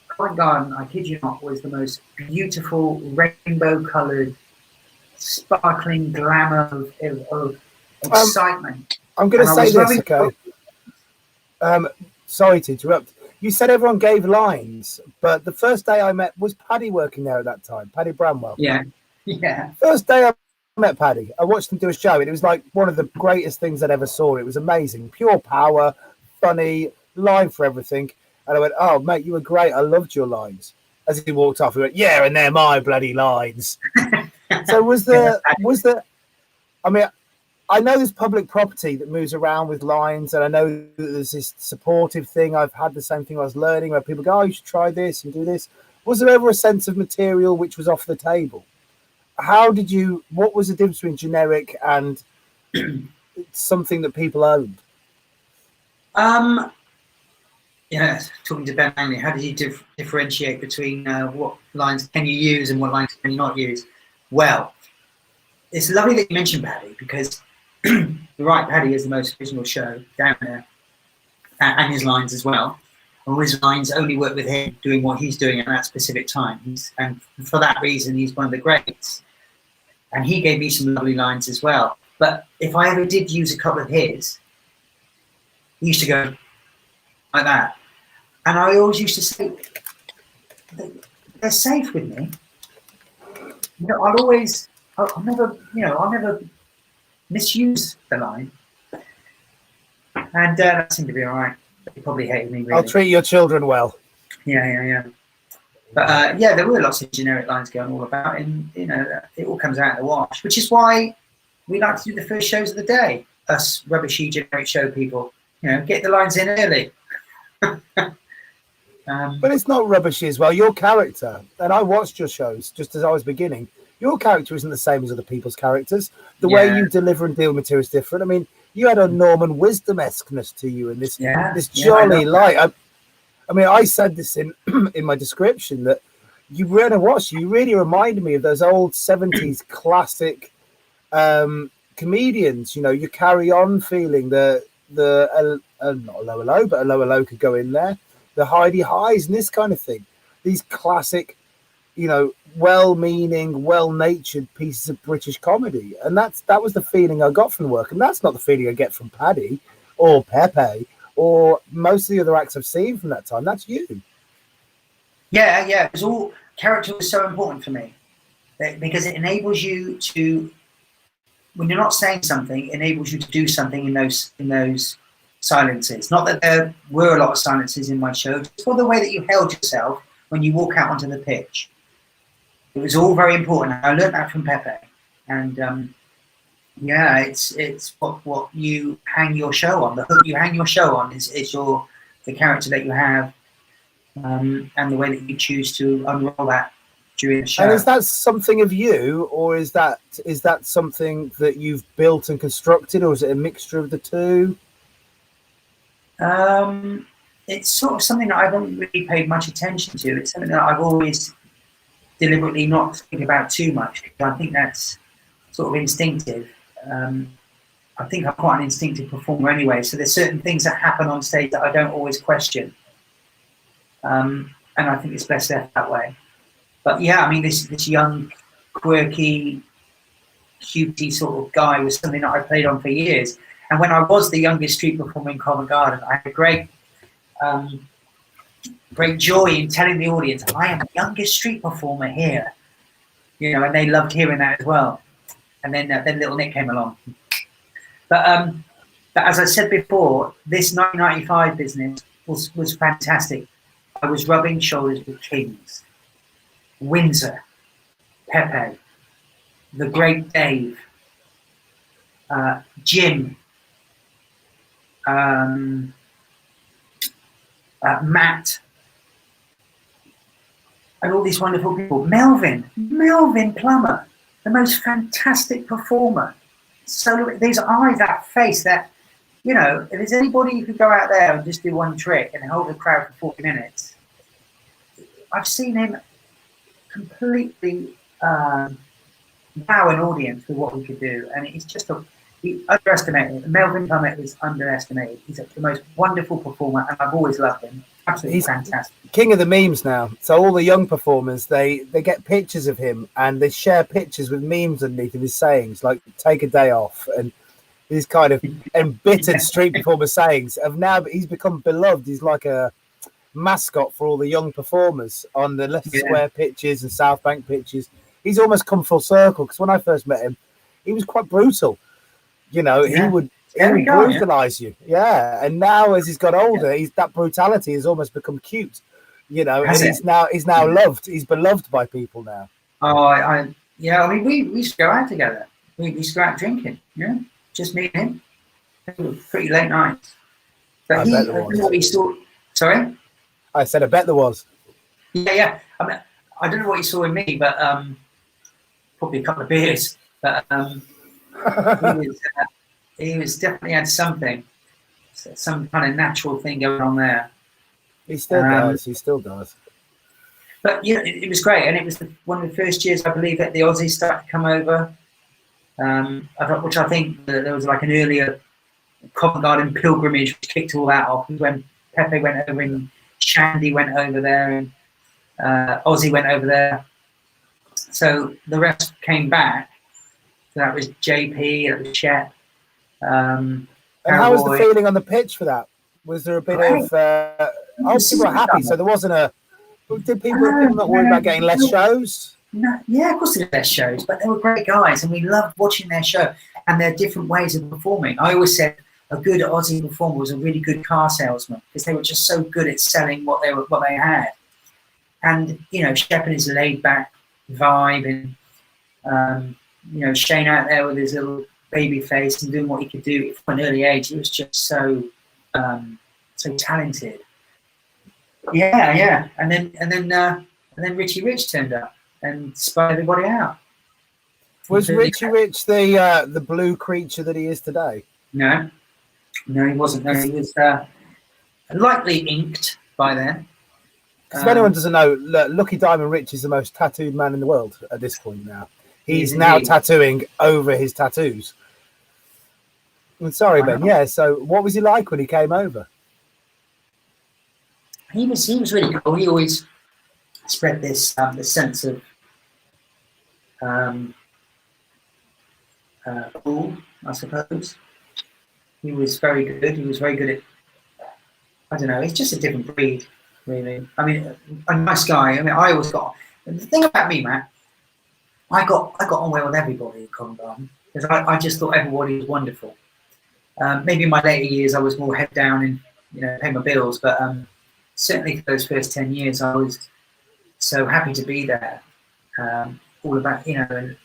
Covent Garden, I kid you not, was the most beautiful, rainbow-coloured, sparkling glamour of excitement. I'm going to say this, okay? Sorry to interrupt. You said everyone gave lines, but the first day I met, was Paddy working there at that time? Paddy Bramwell. Yeah. First day I met Paddy, I watched him do a show, and it was like one of the greatest things I'd ever saw. It was amazing. Pure power, funny, line for everything. And I went, oh, mate, you were great. I loved your lines. As he walked off, he went, yeah, and they're my bloody lines. So was there, I mean, I know there's public property that moves around with lines, and I know that there's this supportive thing. I've had the same thing when I was learning, where people go, "Oh, you should try this and do this." Was there ever a sense of material which was off the table? What was the difference between generic and something that people owned? Yeah, talking to Ben Langley, how did you differentiate between what lines can you use and what lines can you not use? Well, it's lovely that you mentioned Paddy, because you're right, Paddy is the most original show down there, and his lines as well. All his lines only work with him doing what he's doing at that specific time, and for that reason, he's one of the greats. And he gave me some lovely lines as well. But if I ever did use a couple of his, he used to go like that. And I always used to say, they're safe with me. You know, I'll never misuse the line. And that seemed to be all right. He probably hated me, really. I'll treat your children well. Yeah. But yeah, there were lots of generic lines going all about, and you know, it all comes out in the wash, which is why we like to do the first shows of the day. Us rubbishy generic show people, you know, get the lines in early. But it's not rubbishy as well. Your character, and I watched your shows just as I was beginning. Your character isn't the same as other people's characters. The way you deliver and deal with material is different. I mean, you had a Norman Wisdom-esqueness to you in this jolly light. I mean, I said this in in my description that you really reminded me of those old 70s classic comedians. You know, your carry-on feeling, not a lower low, but a lower low could go in there. The Heidi Highs and this kind of thing. These classic, you know, well-meaning, well-natured pieces of British comedy. And that was the feeling I got from the work. And that's not the feeling I get from Paddy or Pepe or most of the other acts I've seen from that time. That's you. Yeah. It was all, character was so important for me because it enables you to, when you're not saying something, it enables you to do something in those silences. Not that there were a lot of silences in my show, just for the way that you held yourself when you walk out onto the pitch. It was all very important. I learned that from Pepe, and it's what you hang your show on. The hook you hang your show on is the character that you have, and the way that you choose to unroll that during the show. And is that something of you, or is that something that you've built and constructed, or is it a mixture of the two? It's sort of something that I haven't really paid much attention to. It's something that I've always deliberately not think about too much, because I think that's sort of instinctive. I think I'm quite an instinctive performer anyway, so there's certain things that happen on stage that I don't always question, and I think it's best left that way. But yeah, I mean, this young, quirky, cutie sort of guy was something that I played on for years. And when I was the youngest street performer in Covent Garden, I had great joy in telling the audience, I am the youngest street performer here. You know, and they loved hearing that as well. And then little Nick came along. But as I said before, this 1995 business was fantastic. I was rubbing shoulders with kings. Windsor, Pepe, the Great Dave, Jim, Matt, and all these wonderful people. Melvin Plummer, the most fantastic performer. So these eyes, that face, that, you know, if there's anybody who could go out there and just do one trick and hold a crowd for 40 minutes, I've seen him completely wow an audience with what he could do, and it's just underestimated. Melvin Plummer is underestimated. He's the most wonderful performer, and I've always loved him. Absolutely fantastic. King of the memes now. So all the young performers, they get pictures of him and they share pictures with memes underneath of his sayings, like "take a day off" and these kind of embittered street performer sayings. He's become beloved. He's like a mascot for all the young performers on the Leicester Square pitches and South Bank pitches. He's almost come full circle, because when I first met him, he was quite brutal. You know, he would brutalize you. Yeah. And now as he's got older, that brutality has almost become cute. You know, and he's now loved. He's beloved by people now. Oh, I mean, we used to go out together. We used to go out drinking. Yeah. just me and him. It was pretty late nights. But I I bet there don't was. know what he saw. Sorry? I said, I bet there was. Yeah. I mean, I don't know what he saw in me, but probably a couple of beers. But he was definitely had something, some kind of natural thing going on there. He still does. He still does. But yeah, it was great, and it was one of the first years, I believe, that the Aussies started to come over. Which I think there was like an earlier Covent Garden pilgrimage which kicked all that off. When Pepe went over and Shandy went over there and Ozzy went over there. So the rest came back. So that was JP, that was Shep. And how was the feeling on the pitch for that? Was there a bit of... people were happy, so there wasn't a... Did people not worry about getting less shows? No, yeah, of course they did less shows, but they were great guys, and we loved watching their show and their different ways of performing. I always said a good Aussie performer was a really good car salesman because they were just so good at selling what they had. And Shep and his laid back vibe, and Shane out there with his little baby face and doing what he could do from an early age. He was just so talented. Yeah, and then Richie Rich turned up and spun everybody out. Was Richie Rich the blue creature that he is today? No, he wasn't. No, he was lightly inked by then. Because if anyone doesn't know, Lucky Diamond Rich is the most tattooed man in the world at this point now. He's now tattooing over his tattoos. I'm sorry, Ben. Yeah, so what was he like when he came over? He was really cool. He always spread this sense of cool, I suppose. He was very good. He was very good at, I don't know, he's just a different breed, really. I mean, a nice guy. I mean, I always got, the thing about me, Matt, I got on well with everybody at Covent Garden because I just thought everybody was wonderful. Maybe in my later years, I was more head down and, pay my bills, but certainly for those first 10 years, I was so happy to be there. All about, and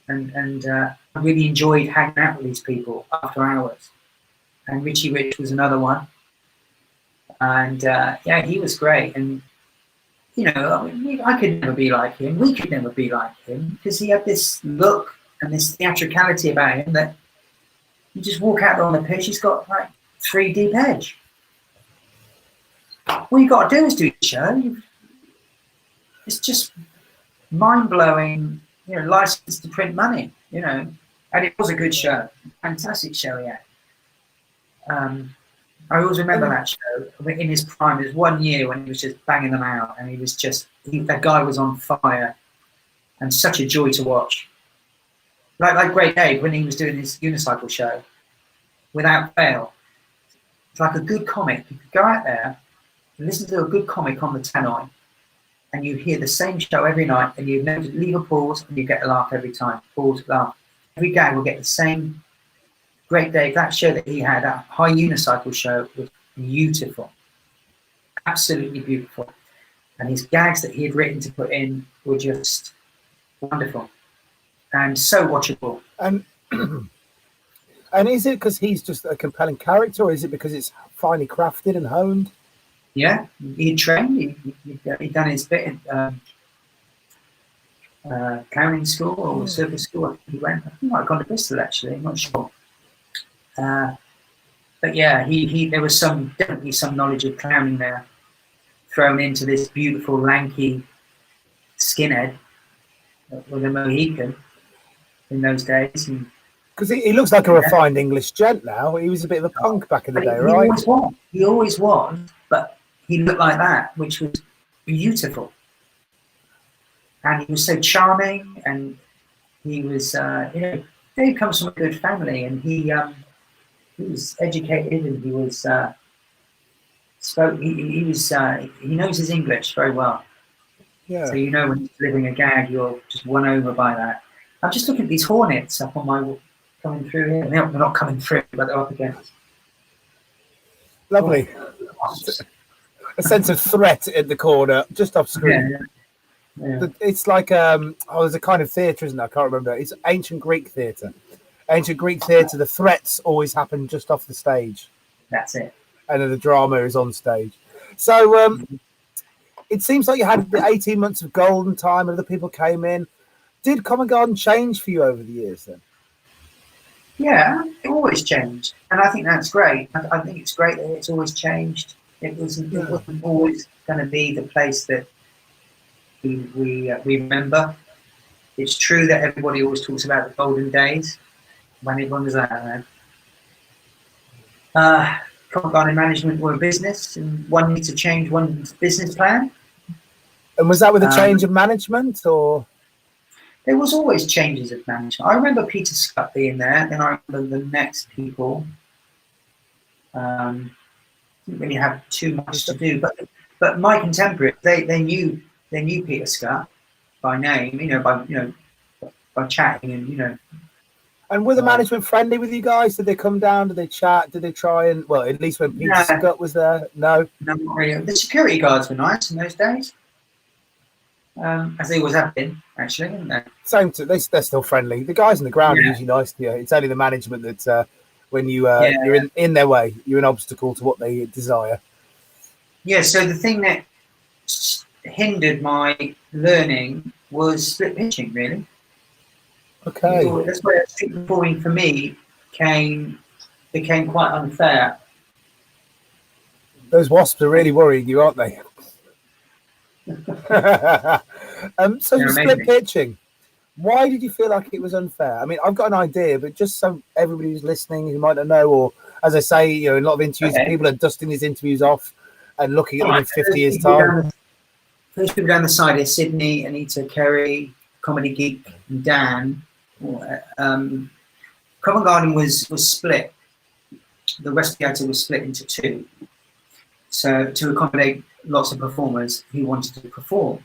I really enjoyed hanging out with these people after hours. And Richie Rich was another one. And he was great. And, I could never be like him. We could never be like him because he had this look and this theatricality about him that you just walk out on the pitch, he's got like 3 deep edge. All you got to do is do the show. It's just mind-blowing, license to print money, and it was a good show, fantastic show, yeah. I always remember that show in his prime. There was 1 year when he was just banging them out, and he was just, that guy was on fire and such a joy to watch. Like Great Dave when he was doing his unicycle show, without fail. It's like a good comic. You could go out there and listen to a good comic on the tannoy, and you hear the same show every night, and you never leave a pause, and you get a laugh every time. Pause, laugh. Every gag will get the same. Great Dave, that show that he had, that high unicycle show, was beautiful. Absolutely beautiful. And his gags that he had written to put in were just wonderful and so watchable. And is it because he's just a compelling character, or is it because it's finely crafted and honed? Yeah, he trained. He'd done his bit at clowning school or circus school. I think he went. I think he might have gone to Bristol actually. I'm not sure. But yeah, there was definitely some knowledge of clowning there, thrown into this beautiful lanky skinhead with a Mohican in those days. Because he looks like a refined English gent now. He was a bit of a punk back in the day, right? He always was, but he looked like that, which was beautiful. And he was so charming, and he was, he comes from a good family, and he was educated, and he was he knows his English very well. Yeah. So when he's delivering a gag, you're just won over by that. I'm just looking at these hornets up on my coming through here. They're not coming through, but they're up against. Lovely. A sense of threat in the corner, just off screen. Yeah. It's like there's a kind of theatre, isn't it? I can't remember. It's ancient Greek theatre, Ancient Greek theatre, the threats always happen just off the stage. That's it. And then the drama is on stage. So it seems like you had the 18 months of golden time and other people came in. Did Covent Garden change for you over the years then? Yeah, it always changed. And I think that's great. I think it's great that it's always changed. It wasn't always going to be the place that we remember. It's true that everybody always talks about the golden days. When was that, man? Covent Garden management were a business, and one needs to change one's business plan. And was that with a change of management, or? There was always changes of management. I remember Peter Scott being there, then I remember the next people. Didn't really have too much to do, but my contemporaries, they knew Peter Scott by name, by chatting and. And were the management friendly with you guys? Did they come down? Did they chat? Did they try and, well, at least when Peter Scott was there? No? No, not really. The security guards were nice in those days. As they always have been, actually, haven't they? Same, they're still friendly. The guys on the ground are usually nice to you. It's only the management that when you're in their way, you're an obstacle to what they desire. Yeah, so the thing that hindered my learning was split pitching, really. Okay. That's where street performing for me became quite unfair. Those wasps are really worrying you, aren't they? So split pitching. Why did you feel like it was unfair? I mean, I've got an idea, but just so everybody who's listening who might not know, or as I say, in a lot of interviews, people are dusting these interviews off and looking at them in 50 years' time. Those people down the side are Sydney, Anita, Kerry, Comedy Geek, and Dan. Covent Garden was split. The West Theatre was split into two, so to accommodate lots of performers who wanted to perform.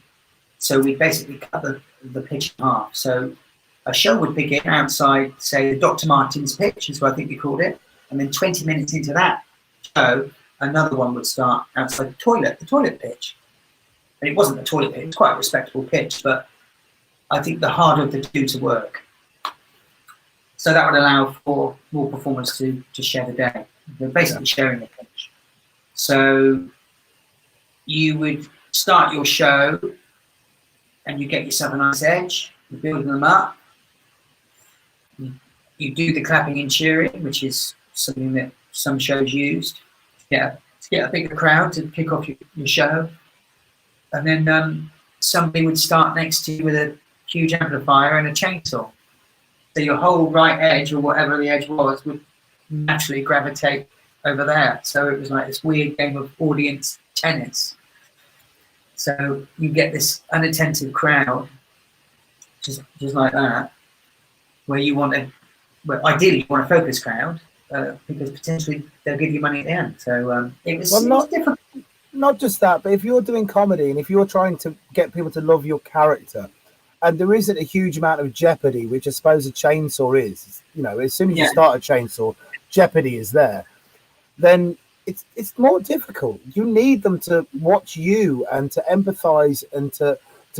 So we basically cut the pitch in half. So a show would begin outside, say, Dr. Martin's pitch, is what I think we called it, and then 20 minutes into that show, another one would start outside the toilet pitch. And it wasn't the toilet pitch; it was quite a respectable pitch, but I think the harder of the two to work. So that would allow for more performers to share the day. They're basically sharing the pitch. So you would start your show and you get yourself a nice edge, you're building them up. You do the clapping and cheering, which is something that some shows used to get a bigger crowd to kick off your show. And then somebody would start next to you with a huge amplifier and a chainsaw. So your whole right edge, or whatever the edge was, would naturally gravitate over there. So it was like this weird game of audience tennis. So you get this unattentive crowd, just like that, where you want ideally you want a focus crowd, because potentially they'll give you money at the end. So it was difficult. Not just that, but if you're doing comedy and if you're trying to get people to love your character, and there isn't a huge amount of jeopardy, which I suppose a chainsaw is, as soon as you start a chainsaw, jeopardy is there, then it's more difficult. You need them to watch you and to empathize and to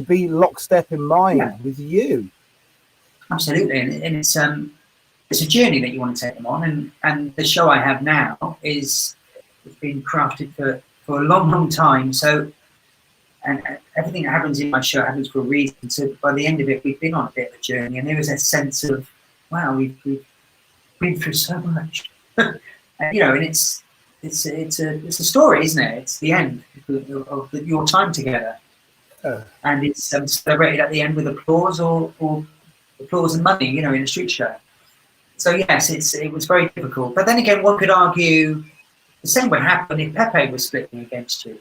be lockstep in mind with you. Absolutely, and it's a journey that you want to take them on, and the show I have now it's been crafted for a long time. So, and everything that happens in my show happens for a reason. So by the end of it, we've been on a bit of a journey, and there was a sense of, wow, we've been through so much, and it's a story, isn't it? It's the end of your time together, and it's celebrated at the end with applause or applause and money, in a street show. So yes, it was very difficult. But then again, one could argue the same would happen if Pepe was splitting against you.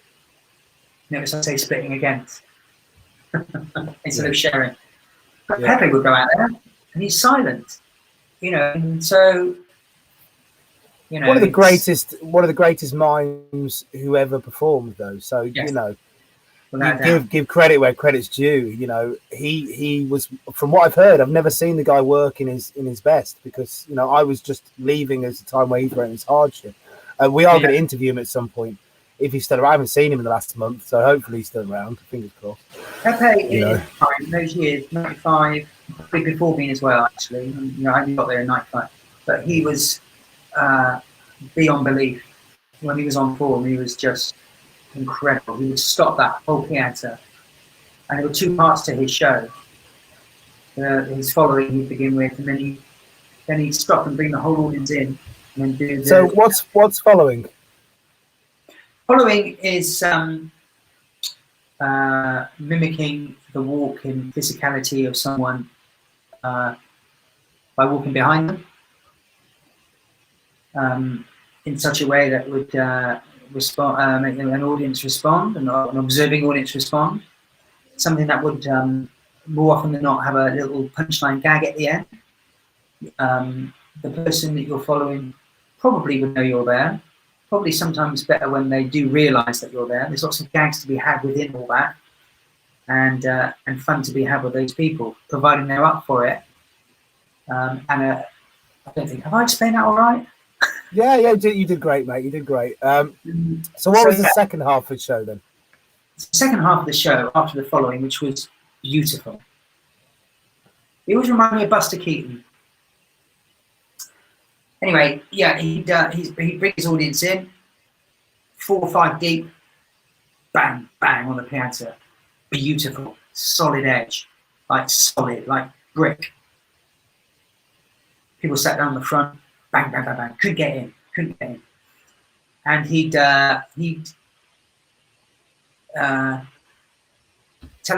Notice I say splitting against instead of sharing. But Pepe would go out there and he's silent, and so. One of the greatest mimes who ever performed, though. So give credit where credit's due. He was, from what I've heard, I've never seen the guy work in his best, because I was just leaving at the time where he went his hardship. We are going to interview him at some point if he's still around. I haven't seen him in the last month, so hopefully he's still around. Fingers crossed. Pepe in those years, 95, big before me as well, actually. I only got there in 95. But he was beyond belief. When he was on form, he was just incredible. He would stop that whole theatre. And there were two parts to his show. His following he'd begin with, and then he'd stop and bring the whole audience in. And then do the, so what's following? Following is mimicking the walk and physicality of someone by walking behind them in such a way that would respond, make an audience respond, and an observing audience respond. Something that would more often than not have a little punchline gag at the end. The person that you're following probably would know you're there. Probably sometimes better when they do realise that you're there. There's lots of gags to be had within all that, and fun to be had with those people, providing they're up for it. I don't think, have I explained that all right? Yeah, you did great, mate. You did great. So what was the second half of the show then? The second half of the show, after the following, which was beautiful. It always reminded me of Buster Keaton. Anyway, yeah, he'd bring his audience in, 4 or 5 deep, bang, bang on the piazza. Beautiful, solid edge, like solid, like brick. People sat down the front, bang, bang, bang, bang, couldn't get in. And he'd tell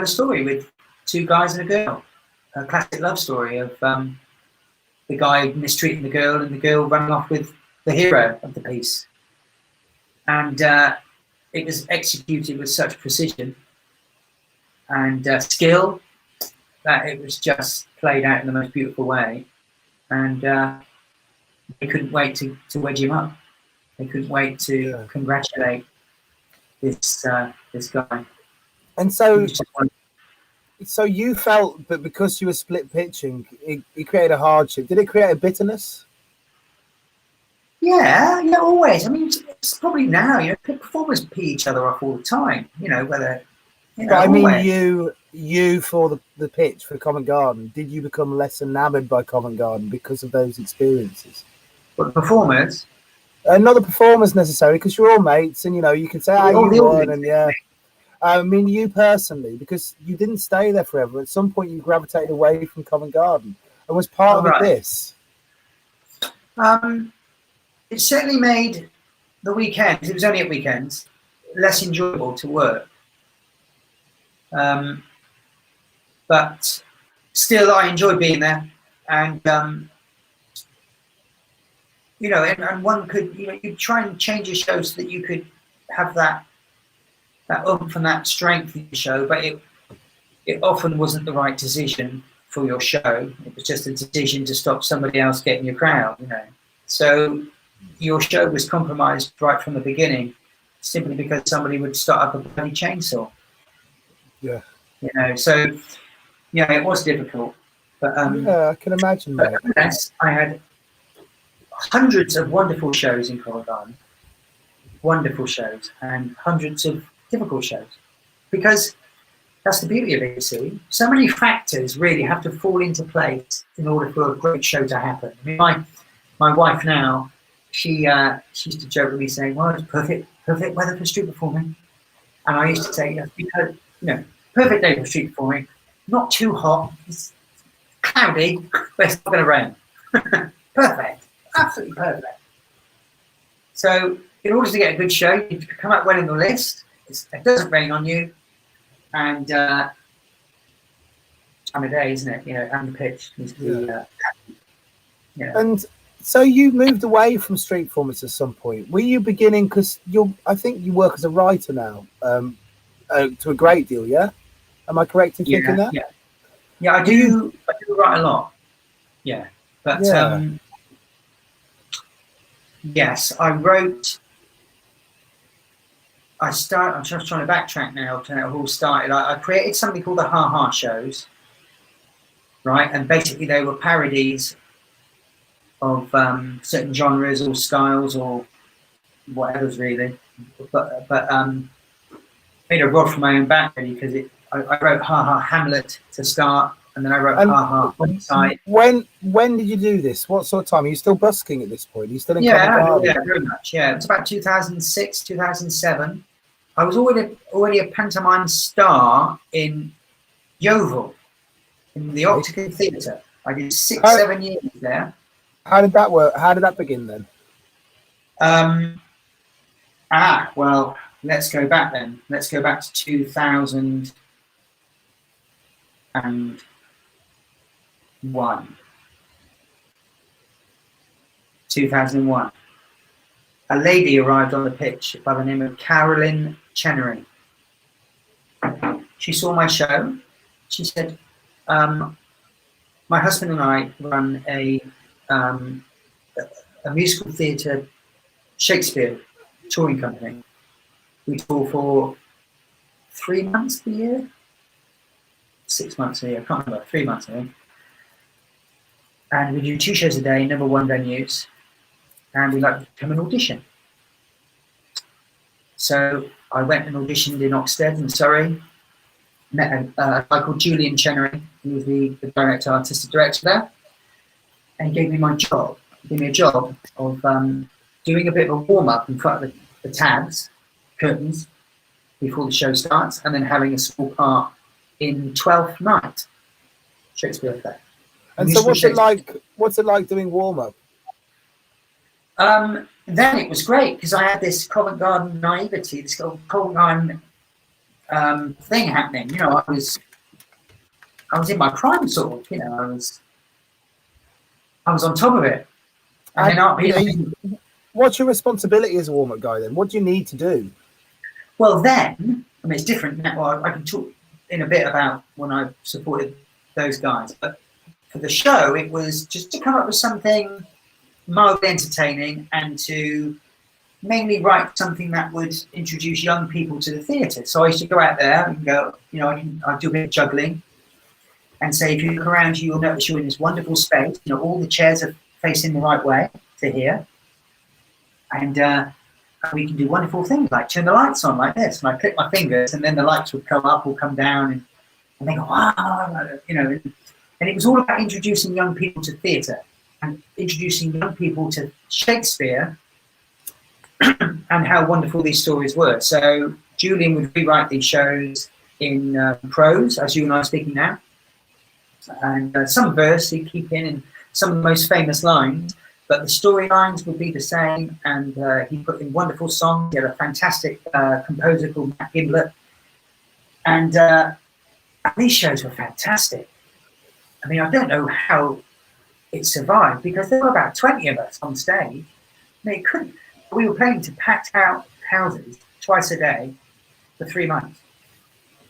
a story with 2 guys and a girl, a classic love story of the guy mistreating the girl and the girl running off with the hero of the piece. And it was executed with such precision and skill that it was just played out in the most beautiful way. And they couldn't wait to wedge him up. They couldn't wait to congratulate this guy. And so you felt that because you were split pitching, it created a hardship. Did it create a bitterness? Yeah, always. I mean, it's probably now, performers pee each other off all the time, whether, But I mean, you for the pitch for Covent Garden, did you become less enamoured by Covent Garden because of those experiences? But the performers? Not the performers necessarily, because you're all mates, and you can say, you won, and yeah. I mean, you personally, because you didn't stay there forever. At some point, you gravitated away from Covent Garden, and was part of this. It certainly made the weekends, it was only at weekends, less enjoyable to work. But still, I enjoyed being there, and and one could, you'd try and change your show so that you could have that oomph and that strength in the show, but it often wasn't the right decision for your show. It was just a decision to stop somebody else getting your crowd, So your show was compromised right from the beginning, simply because somebody would start up a bloody chainsaw. Yeah. So it was difficult. But I can imagine that. Yes, I had hundreds of wonderful shows in Covent Garden. Wonderful shows, and hundreds of difficult shows, because that's the beauty of it. You see, so many factors really have to fall into place in order for a great show to happen. I mean, my wife now, she used to joke with me saying, "Well, it's perfect weather for street performing," and I used to say, "Yes, because perfect day for street performing, not too hot, it's cloudy, but it's not going to rain. Perfect, absolutely perfect." So, in order to get a good show, you need to come up well in the list. It doesn't rain on you, and time of day, isn't it? And the pitch needs to be. And so you moved away from street performance at some point. Were you beginning, because I think you work as a writer now, to a great deal, yeah? Am I correct in thinking that? Yeah, I do write a lot. Yeah, but yes, I wrote. I'm just trying to backtrack now to how it all started. I created something called the Ha Ha shows, right? And basically, they were parodies of certain genres or styles or whatever's really. but made a rod for my own back really, because I wrote Ha Ha Hamlet to start, and then I wrote Ha Ha Homicide. When did you do this? What sort of time? Are you still busking at this point? Are you still in Yeah, Covent Garden? yeah, very much. Yeah, it was about 2006, 2007. I was already a pantomime star in Yeovil, in the Octagon Theatre. I did 7 years there. How did that work? How did that begin then? Well, let's go back then. Let's go back to 2001. 2001. A lady arrived on the pitch by the name of Carolyn Chenery. She saw my show. She said, my husband and I run a musical theatre Shakespeare touring company. We tour for 3 months a year, 6 months a year, I can't remember, 3 months a year. And we do 2 shows a day, number 1 venues, and we like to come and audition. So I went and auditioned in Oxted in Surrey, met a guy called Julian Chenery, who was the director, artistic director there, and he gave me my job. He gave me a job of doing a bit of a warm-up in front of the tabs, curtains, before the show starts, and then having a small part in Twelfth Night, Shakespeare Affair. And so what's it like doing warm-up? Then it was great, because I had this Covent Garden naivety, this Covent Garden thing happening. You know, I was in my prime, sort of. You know, I was on top of it. What's your responsibility as a warm-up guy then? What do you need to do? Well, then, I mean, it's different now. Well, I can talk in a bit about when I supported those guys, but for the show, it was just to come up with something mildly entertaining and to mainly write something that would introduce young people to the theatre. So I used to go out there and go, you know, I do a bit of juggling and say, if you look around you, you'll notice you're in this wonderful space. You know, all the chairs are facing the right way to here. And we can do wonderful things like turn the lights on like this. And I click my fingers and then the lights would come up or come down and they go, wow, you know. And it was all about introducing young people to theatre and introducing young people to Shakespeare and how wonderful these stories were. So Julian would rewrite these shows in prose, as you and I are speaking now, and some verse he'd keep in and some of the most famous lines, but the storylines would be the same, and he put in wonderful songs. He had a fantastic composer called Matt Gimblett, and these shows were fantastic. I mean, I don't know how it survived, because there were about 20 of us on stage. I mean, we were playing to packed out houses twice a day for 3 months.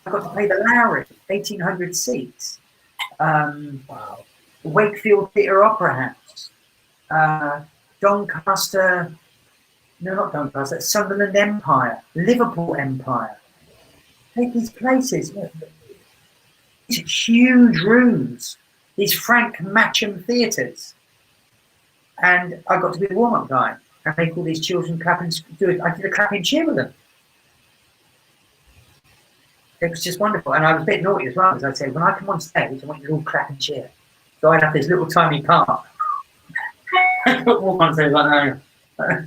I got to play the Lowry, 1,800 seats. Wow. Wakefield Theatre Opera House. Doncaster, no, not Doncaster, Sunderland Empire, Liverpool Empire. Take these places, these huge rooms, these Frank Matcham theatres. And I got to be the warm-up guy. And they call these children clapping, I did a clapping cheer with them. It was just wonderful. And I was a bit naughty as well, because I'd say, when I come on stage, I want you to all clap and cheer. So I'd have this little tiny part. I'd walk on stage like that.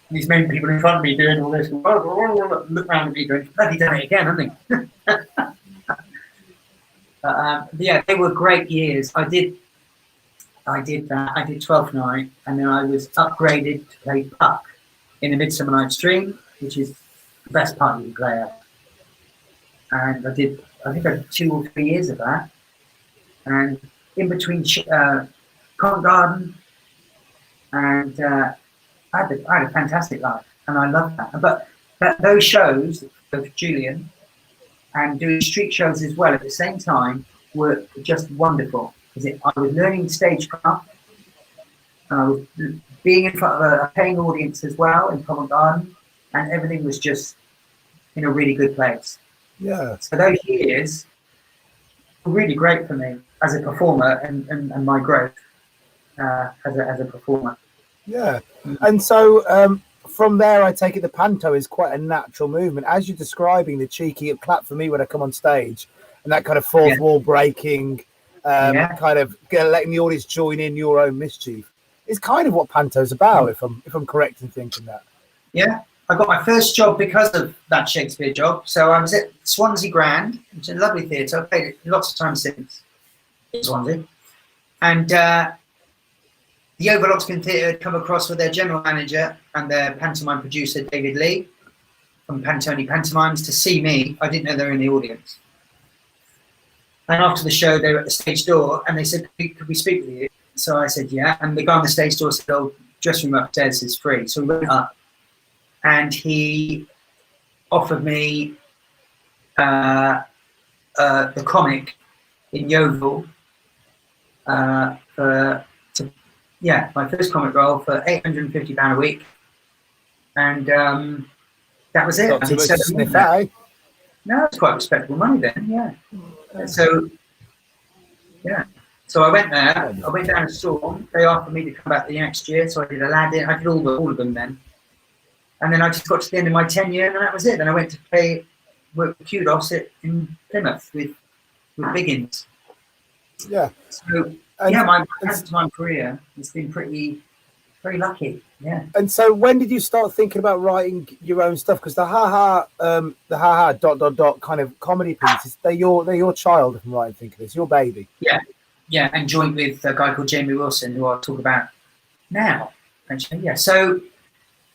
These main people in front of me doing all this. Look around at me going, bloody done it again, haven't they? Yeah, they were great years. I did that. I did 12th Night, and then I was upgraded to play Puck in A Midsummer Night's Dream, which is the best part you can play at. And I think I did 2 or 3 years of that. And in between Covent Garden, and I had a fantastic life, and I loved that. But those shows of Julian and doing street shows as well at the same time were just wonderful. I was learning stagecraft, I was being in front of a paying audience as well in Covent Garden, and everything was just in a really good place. Yeah. So those years were really great for me as a performer and my growth as a performer. Yeah. And so from there, I take it the panto is quite a natural movement. As you're describing the cheeky clap for me when I come on stage, and that kind of fourth wall breaking, kind of letting the audience join in your own mischief, is kind of what panto's about. If I'm correct in thinking that. Yeah, I got my first job because of that Shakespeare job. So I was at Swansea Grand, which is a lovely theatre. I've played it lots of times since in Swansea, and the Oval Oxford Theatre had come across with their general manager and their pantomime producer, David Lee, from Pantone Pantomimes, to see me. I didn't know they were in the audience. And after the show, they were at the stage door, and they said, could we speak with you? So I said, yeah. And the guy on the stage door said, oh, dressing room upstairs is free. So we went up, and he offered me the comic in Yeovil my first comic role for £850 a week, and that was it. Not too much to sniff at. No, it's quite respectable money then. Yeah. So I went there. I went down to Storm. They offered me to come back the next year, so I did Aladdin. I did all of them then, and then I just got to the end of my tenure, and that was it. Then I went to work with Kudos in Plymouth with Biggins. Yeah. So. My pantomime career has been very lucky. Yeah. And so, when did you start thinking about writing your own stuff? Because the ha ha kind of comedy pieces, they're your child, if I'm right in thinking this, your baby. Yeah, and joint with a guy called Jamie Wilson, who I'll talk about now. Actually, yeah. So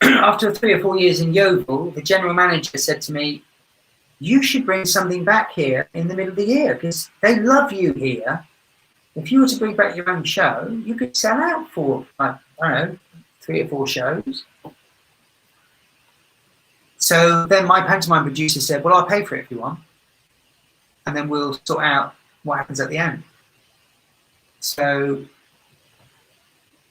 after 3 or 4 years in Yeovil, the general manager said to me, "You should bring something back here in the middle of the year because they love you here. If you were to bring back your own show, you could sell out for, I don't know, 3 or 4 shows." So then my pantomime producer said, well, I'll pay for it if you want. And then we'll sort out what happens at the end. So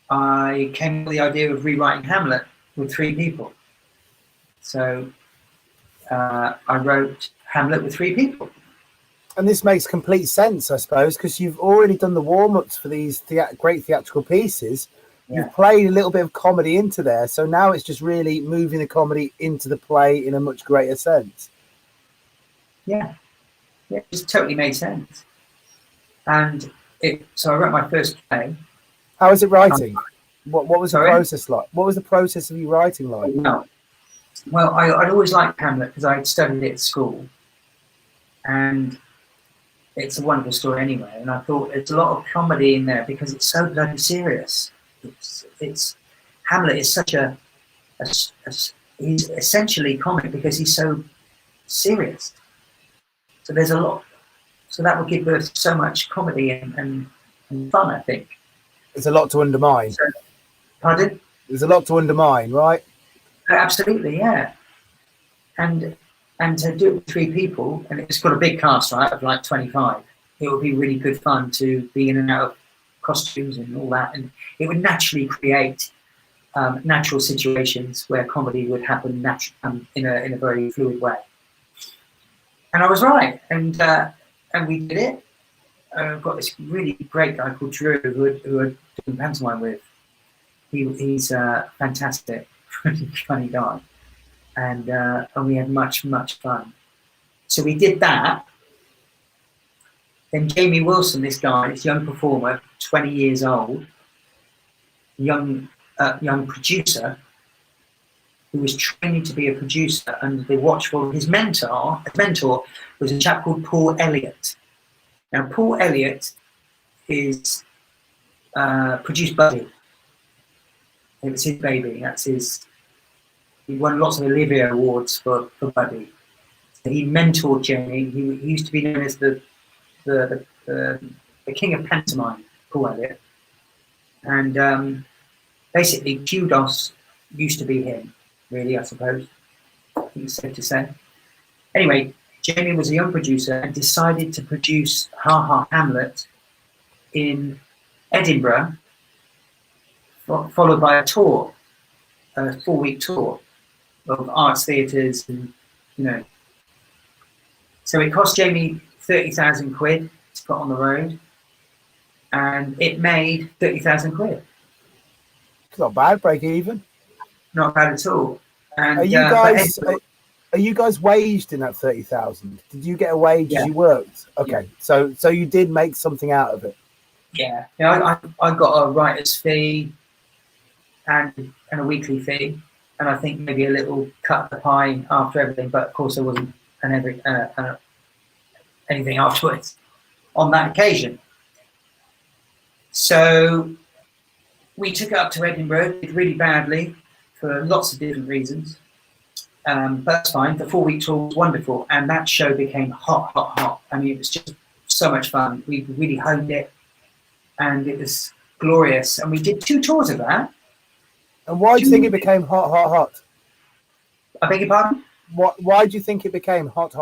I came up with the idea of rewriting Hamlet with 3 people. So I wrote Hamlet with 3 people. And this makes complete sense, I suppose, because you've already done the warm-ups for these great theatrical pieces. Yeah. You've played a little bit of comedy into there, so now it's just really moving the comedy into the play in a much greater sense. Yeah, it just totally made sense. And so I wrote my first play. How was it writing? What was the process like? What was the process of you writing like? No. Well, I'd always liked Hamlet because I'd studied it at school. And it's a wonderful story anyway, and I thought there's a lot of comedy in there because it's so bloody serious. It's Hamlet is such he's essentially comic because he's so serious. So there's a lot. So that will give birth to so much comedy and fun, I think. There's a lot to undermine. So, pardon? There's a lot to undermine, right? Absolutely, yeah. And to do it with 3 people, and it's got a big cast, right, of like 25, it would be really good fun to be in and out of costumes and all that. And it would naturally create natural situations where comedy would happen in a very fluid way. And I was right. And we did it. I've got this really great guy called Drew who I've done pantomime with. He's a fantastic, really funny guy. And we had much fun. So we did that. Then Jamie Wilson, this guy, this young performer, 20 years old, young producer, who was training to be a producer under the watchful of his mentor was a chap called Paul Elliott. Now Paul Elliott is produced Buddy. It was his baby. He won lots of Olivier Awards for Buddy. So he mentored Jamie. He used to be known as the king of pantomime, Paul Elliott. And basically, Kudos used to be him, really, I suppose. I think it's safe to say. Anyway, Jamie was a young producer and decided to produce Ha Ha Hamlet in Edinburgh, followed by a tour, a 4-week tour of arts theatres, and so it cost Jamie 30,000 quid to put on the road, and it made 30,000 quid. It's not bad, break even. Not bad at all. And Are you guys waged in that 30,000? Did you get a wage as you worked? Okay, so you did make something out of it. Yeah, I got a writer's fee and a weekly fee, and I think maybe a little cut of the pie after everything. But of course, there wasn't anything afterwards on that occasion. So we took it up to Edinburgh, did really badly for lots of different reasons. But that's fine. The 4-week tour was wonderful, and that show became hot. I mean, it was just so much fun. We really honed it, and it was glorious. And we did 2 tours of that. And why do you think it became hot? I beg your pardon? Why do you think it became hot?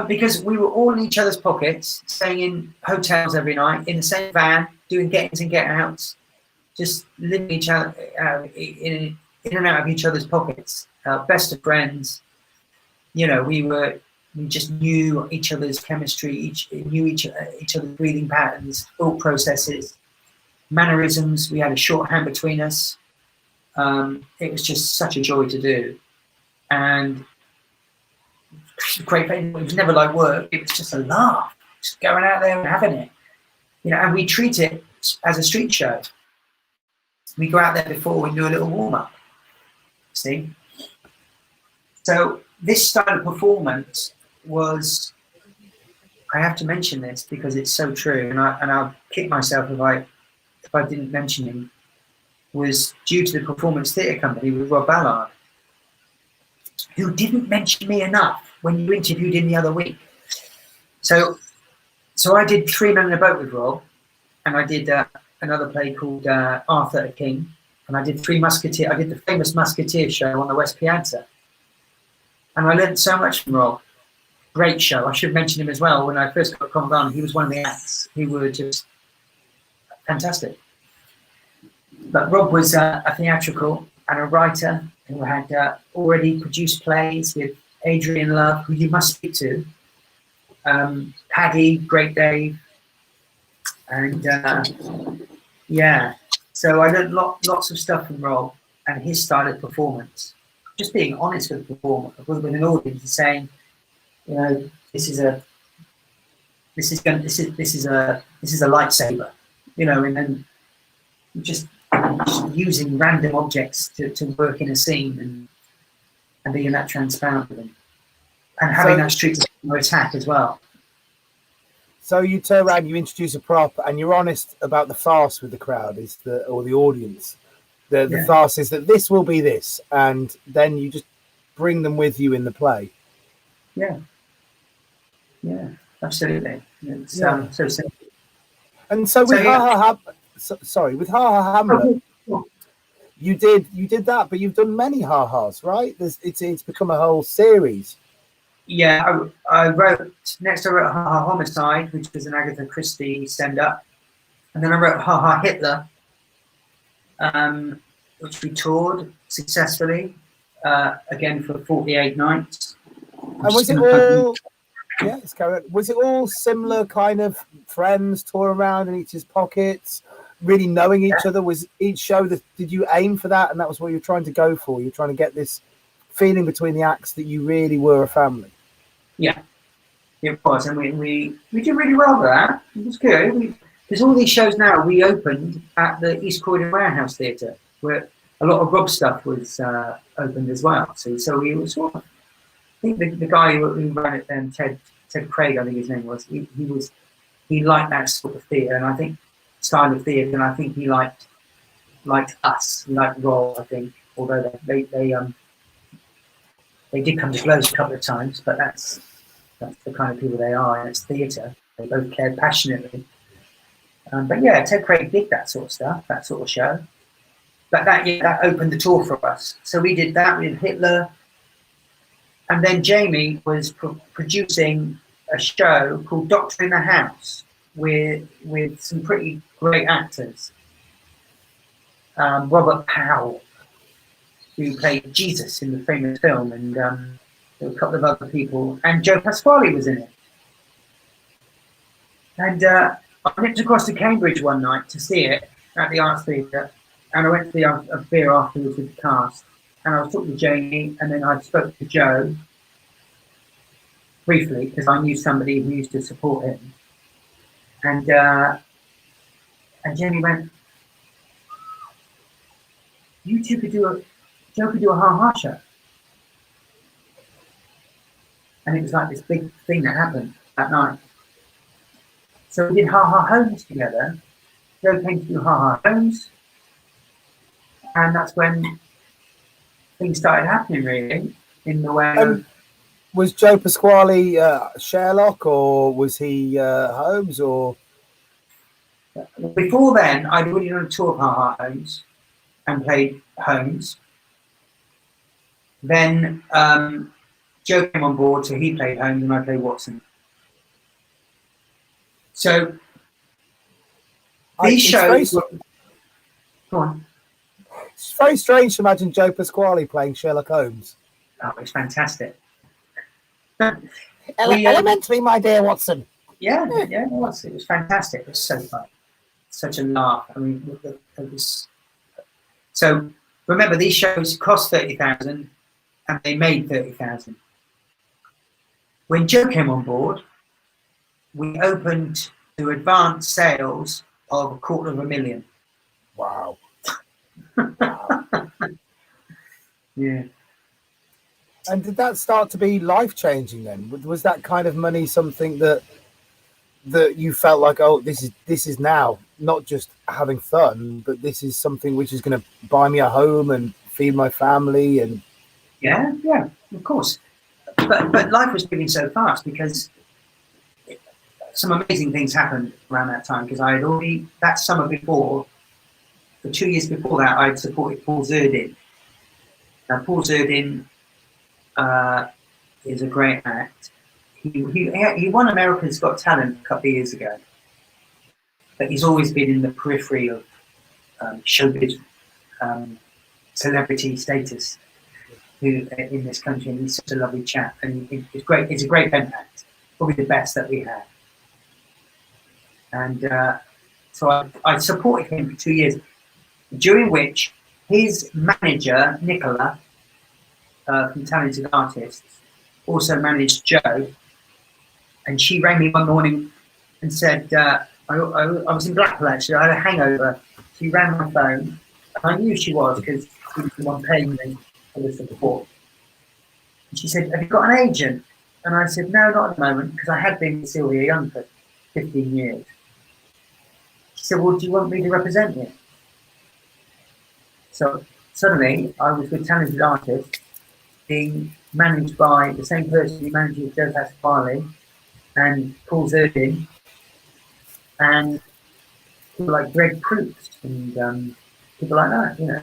Because we were all in each other's pockets, staying in hotels every night, in the same van, doing get-ins and get-outs, just living each other in and out of each other's pockets. Best of friends. You know, we just knew each other's chemistry, knew each other's breathing patterns, thought processes, mannerisms. We had a shorthand between us. It was just such a joy to do, and great thing. It was never like work. It was just a laugh, just going out there and having it, you know. And we treat it as a street show. We go out there before we do a little warm up. See, so this style of performance was, I have to mention this because it's so true, and I'll kick myself if I didn't mention him, was due to the Performance Theatre Company with Rob Ballard, who didn't mention me enough when you interviewed him the other week. So I did 3 Men in a Boat with Rob, and I did another play called Arthur a King, and I did 3 Musketeers. I did the famous Musketeer show on the West Piazza, and I learned so much from Rob. Great show. I should mention him as well. When I first got Covent Garden, he was one of the acts who were just fantastic. But Rob was a theatrical and a writer who had already produced plays with Adrian Love, who you must speak to, Paddy, Great Dave, and yeah. So I learned lots of stuff from Rob and his style of performance. Just being honest with the performer, with an audience, and saying, you know, this is a lightsaber, you know, and then just using random objects to work in a scene and being that transparent with them, and having that street attack as well. So you turn around, you introduce a prop, and you're honest about the farce with the crowd, or the audience. The farce is that this will be this, and then you just bring them with you in the play. Yeah, absolutely. It's so simple. And so with with Ha Ha Hamlet, you did that, but you've done many Ha Ha's, right? It's become a whole series. Yeah, I wrote Ha Ha Homicide, which was an Agatha Christie send-up, and then I wrote Ha Ha Hitler, which we toured successfully, again for 48 nights. And was it all? Yes, was it all similar kind of friends touring around in each's pockets, really knowing each other? Was each show did you aim for that, and that was what you're trying to go for? You're trying to get this feeling between the acts that you really were a family. Yeah, it was, and we did really well with that. It was good. There's all these shows now. We opened at the East Croydon Warehouse Theatre, where a lot of Rob stuff was opened as well. So we were sort of, I think the guy who ran it then, Ted Craig, I think his name was. He liked that sort of theatre, and I think style of theatre, and I think he liked us, he liked Rob, I think. Although they did come to blows a couple of times, but that's the kind of people they are, and it's theatre. They both cared passionately. But yeah, Ted Craig did that sort of stuff, that sort of show. But that opened the tour for us. So we did that with Hitler. And then Jamie was producing a show called Doctor in the House with some pretty great actors. Robert Powell, who played Jesus in the famous film, and there were a couple of other people, and Joe Pasquale was in it. And I went across to Cambridge one night to see it at the Arts Theatre, and I went to a beer afterwards with the cast. and I was talking to Jamie, and then I spoke to Joe briefly because I knew somebody who used to support him, and Jamie went, "You two could do a Joe could do a ha-ha show," and it was like this big thing that happened that night. So we did ha-ha homes together. Joe came to do ha-ha homes, and that's when things started happening, really, in the way of... Was Joe Pasquale Sherlock, or was he Holmes, or...? Before then, I'd already done a tour of ha-ha homes and played Holmes. Then Joe came on board, so he played Holmes and I played Watson. So these shows... Go on. It's very strange to imagine Joe Pasquale playing Sherlock Holmes. Oh, it's fantastic. Elementary, my dear Watson. Yeah, it was. It was fantastic. It was so fun. Such a laugh. I mean, it was... So remember, these shows cost 30,000 and they made 30,000. When Joe came on board, we opened to advanced sales of $250,000. Wow. Yeah. And did that start to be life-changing then? Was that kind of money something that you felt like, oh, this is now not just having fun, but this is something which is going to buy me a home and feed my family? And yeah, of course. But life was moving so fast because some amazing things happened around that time, because I had already, that summer before, for 2 years before that, I'd supported Paul Zerdin. Now, Paul Zerdin is a great act. He won America's Got Talent a couple of years ago, but he's always been in the periphery of showbiz celebrity status in this country, and he's such a lovely chap, and he's great. He's a great bent act, probably the best that we have. And so I supported him for 2 years, during which his manager, Nicola, from Talented Artists, also managed Joe. And she rang me one morning and said, I was in Blackpool actually, I had a hangover. She rang my phone, and I knew she was because she was the one paying me for the support. And she said, "Have you got an agent?" And I said, "No, not at the moment," because I had been with Sylvia Young for 15 years. She said, "Well, do you want me to represent you?" So suddenly I was with Talented Artists, being managed by the same person who manages Joe Pasquale and Paul Zerdin, and people like Greg Proops and people like that, you know.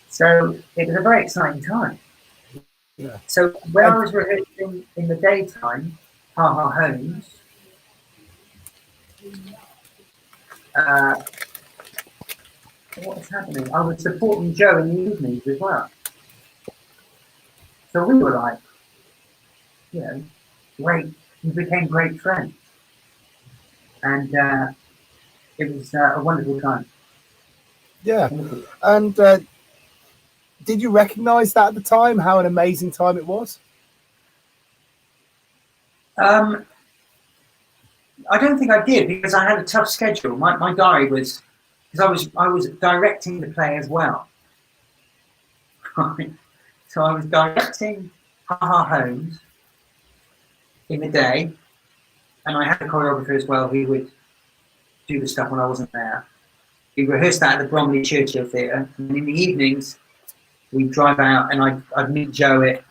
So it was a very exciting time. yeah. So when I was rehearsing in the daytime, Ha-Ha Homes, what was happening? I was supporting Joe in the evenings as well. So we were like, you know, great. We became great friends, and it was a wonderful time. Yeah. And did you recognise that at the time? How an amazing time it was? I don't think I did, because I had a tough schedule. My diary was, because I was directing the play as well. So I was directing Ha-Ha Homes in the day, and I had a choreographer as well who would do the stuff when I wasn't there. We rehearsed that at the Bromley Churchill Theatre, and in the evenings we'd drive out and I'd meet Joe at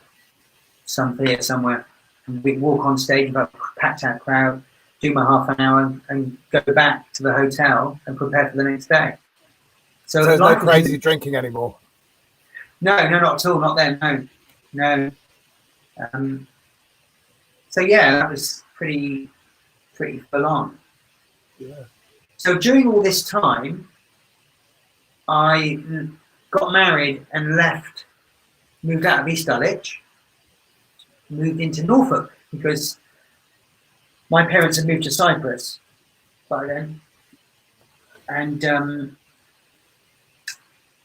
some theatre somewhere, and we'd walk on stage about a packed out crowd, do my half an hour and go back to the hotel and prepare for the next day. So there's no crazy drinking anymore? No, not at all, not then, no. So yeah, that was pretty full on. Yeah. So during all this time, I got married and left, moved out of East Dulwich, moved into Norfolk, because my parents had moved to Cyprus by then. And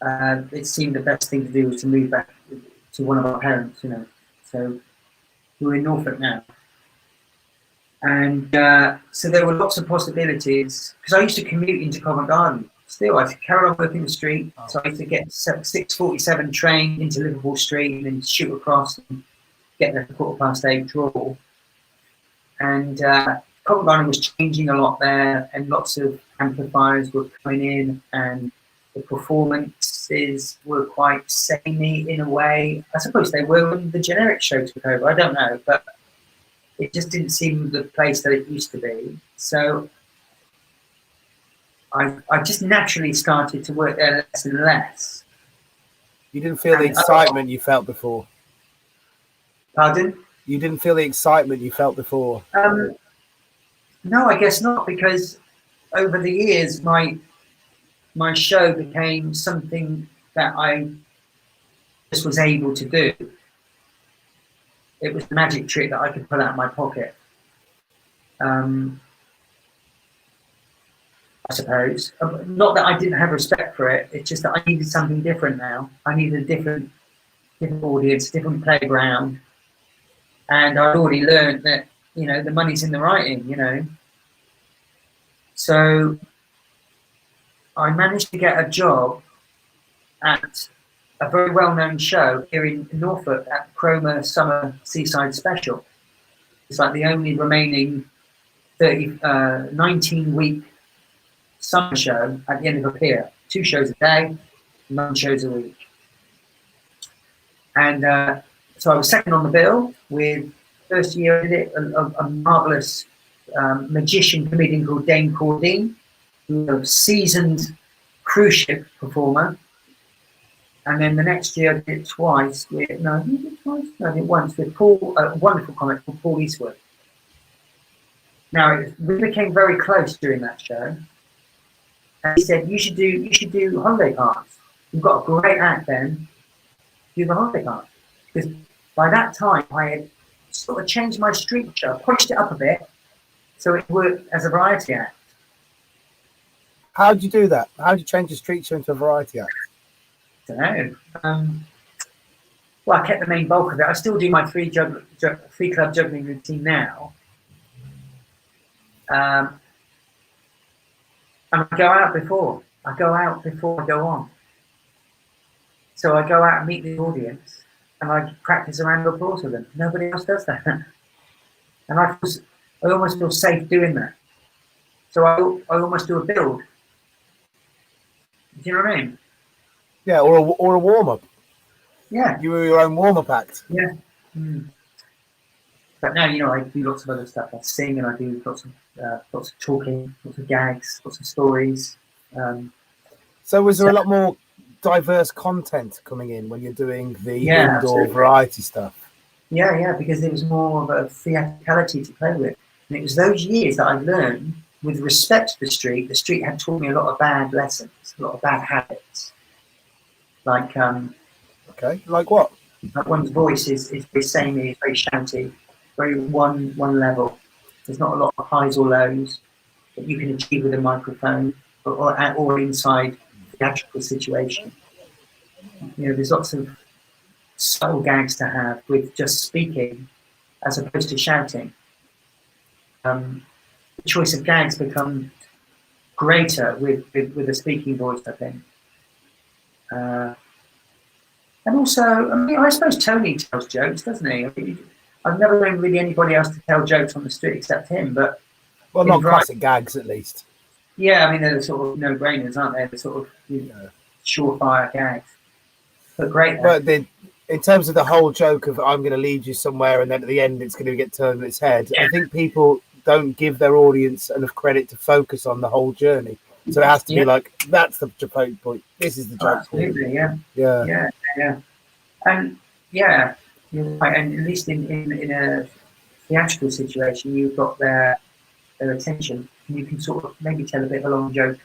it seemed the best thing to do was to move back to one of our parents, So we're in Norfolk now. And so there were lots of possibilities, because I used to commute into Covent Garden. Still, I carry on working the street, so I used to get 6:47 train into Liverpool Street and then shoot across and get there for 8:15 draw. And Covent Garden was changing a lot there, and lots of amplifiers were coming in, and the performances were quite samey in a way. I suppose they were when the generic show took over. I don't know, but it just didn't seem the place that it used to be. So I just naturally started to work there less and less. You didn't feel the excitement you felt before? Pardon? You didn't feel the excitement you felt before? No, I guess not, because over the years, my show became something that I just was able to do. It was a magic trick that I could pull out of my pocket. I suppose. Not that I didn't have respect for it. It's just that I needed something different now. I needed a different audience, different playground. And I'd already learned that, the money's in the writing, So I managed to get a job at a very well-known show here in Norfolk at Chroma Summer Seaside Special. It's like the only remaining 19-week summer show at the end of a pier. 2 shows a day, 9 shows a week. And so I was second on the bill with, first year I did it, a marvellous magician comedian called Dane Cordine, who was a seasoned cruise ship performer. And then the next year I did it twice with, I did it once with Paul, a wonderful comic called Paul Eastwood. Now, we became very close during that show. And he said, you should do holiday cards. You've got a great act then. Do the holiday cards. Because by that time, I had sort of changed my street show, pushed it up a bit, so it worked as a variety act. How did you do that? How did you change your street show into a variety act? I don't know. Well, I kept the main bulk of it. I still do my free club juggling routine now. And I go out before I go on. So I go out and meet the audience, and I practice a round of applause with them. Nobody else does that. And I almost feel safe doing that. So I almost do a build. Do you know what I mean? Yeah, or a warm-up. Yeah. You were your own warm-up act. Yeah. But now, I do lots of other stuff. I sing, and I do lots of talking, lots of gags, lots of stories. So was there a lot more diverse content coming in when you're doing the indoor absolutely. variety stuff? Yeah, because there was more of a theatricality to play with. And it was those years that I learned, with respect to the street had taught me a lot of bad lessons, a lot of bad habits. Like, okay, like what? Like one's voice is very samey, it's very shouty, very one level. There's not a lot of highs or lows that you can achieve with a microphone or inside theatrical situation. There's lots of subtle gags to have with just speaking as opposed to shouting. The choice of gags become greater with a speaking voice, I think. And also, I suppose Tony tells jokes, doesn't he? I've never known really anybody else to tell jokes on the street except him. But well, not classic gags, at least. Yeah, they're sort of no-brainers, aren't they? They're sort of surefire gags. But great. But in terms of the whole joke of I'm going to lead you somewhere and then at the end it's going to get turned on its head, I think people don't give their audience enough credit to focus on the whole journey. So it has to be like, that's the joke point. This is the joke Absolutely, point. Yeah. And you're right. And at least in a theatrical situation, you've got their attention. And you can sort of maybe tell a bit of a long joke.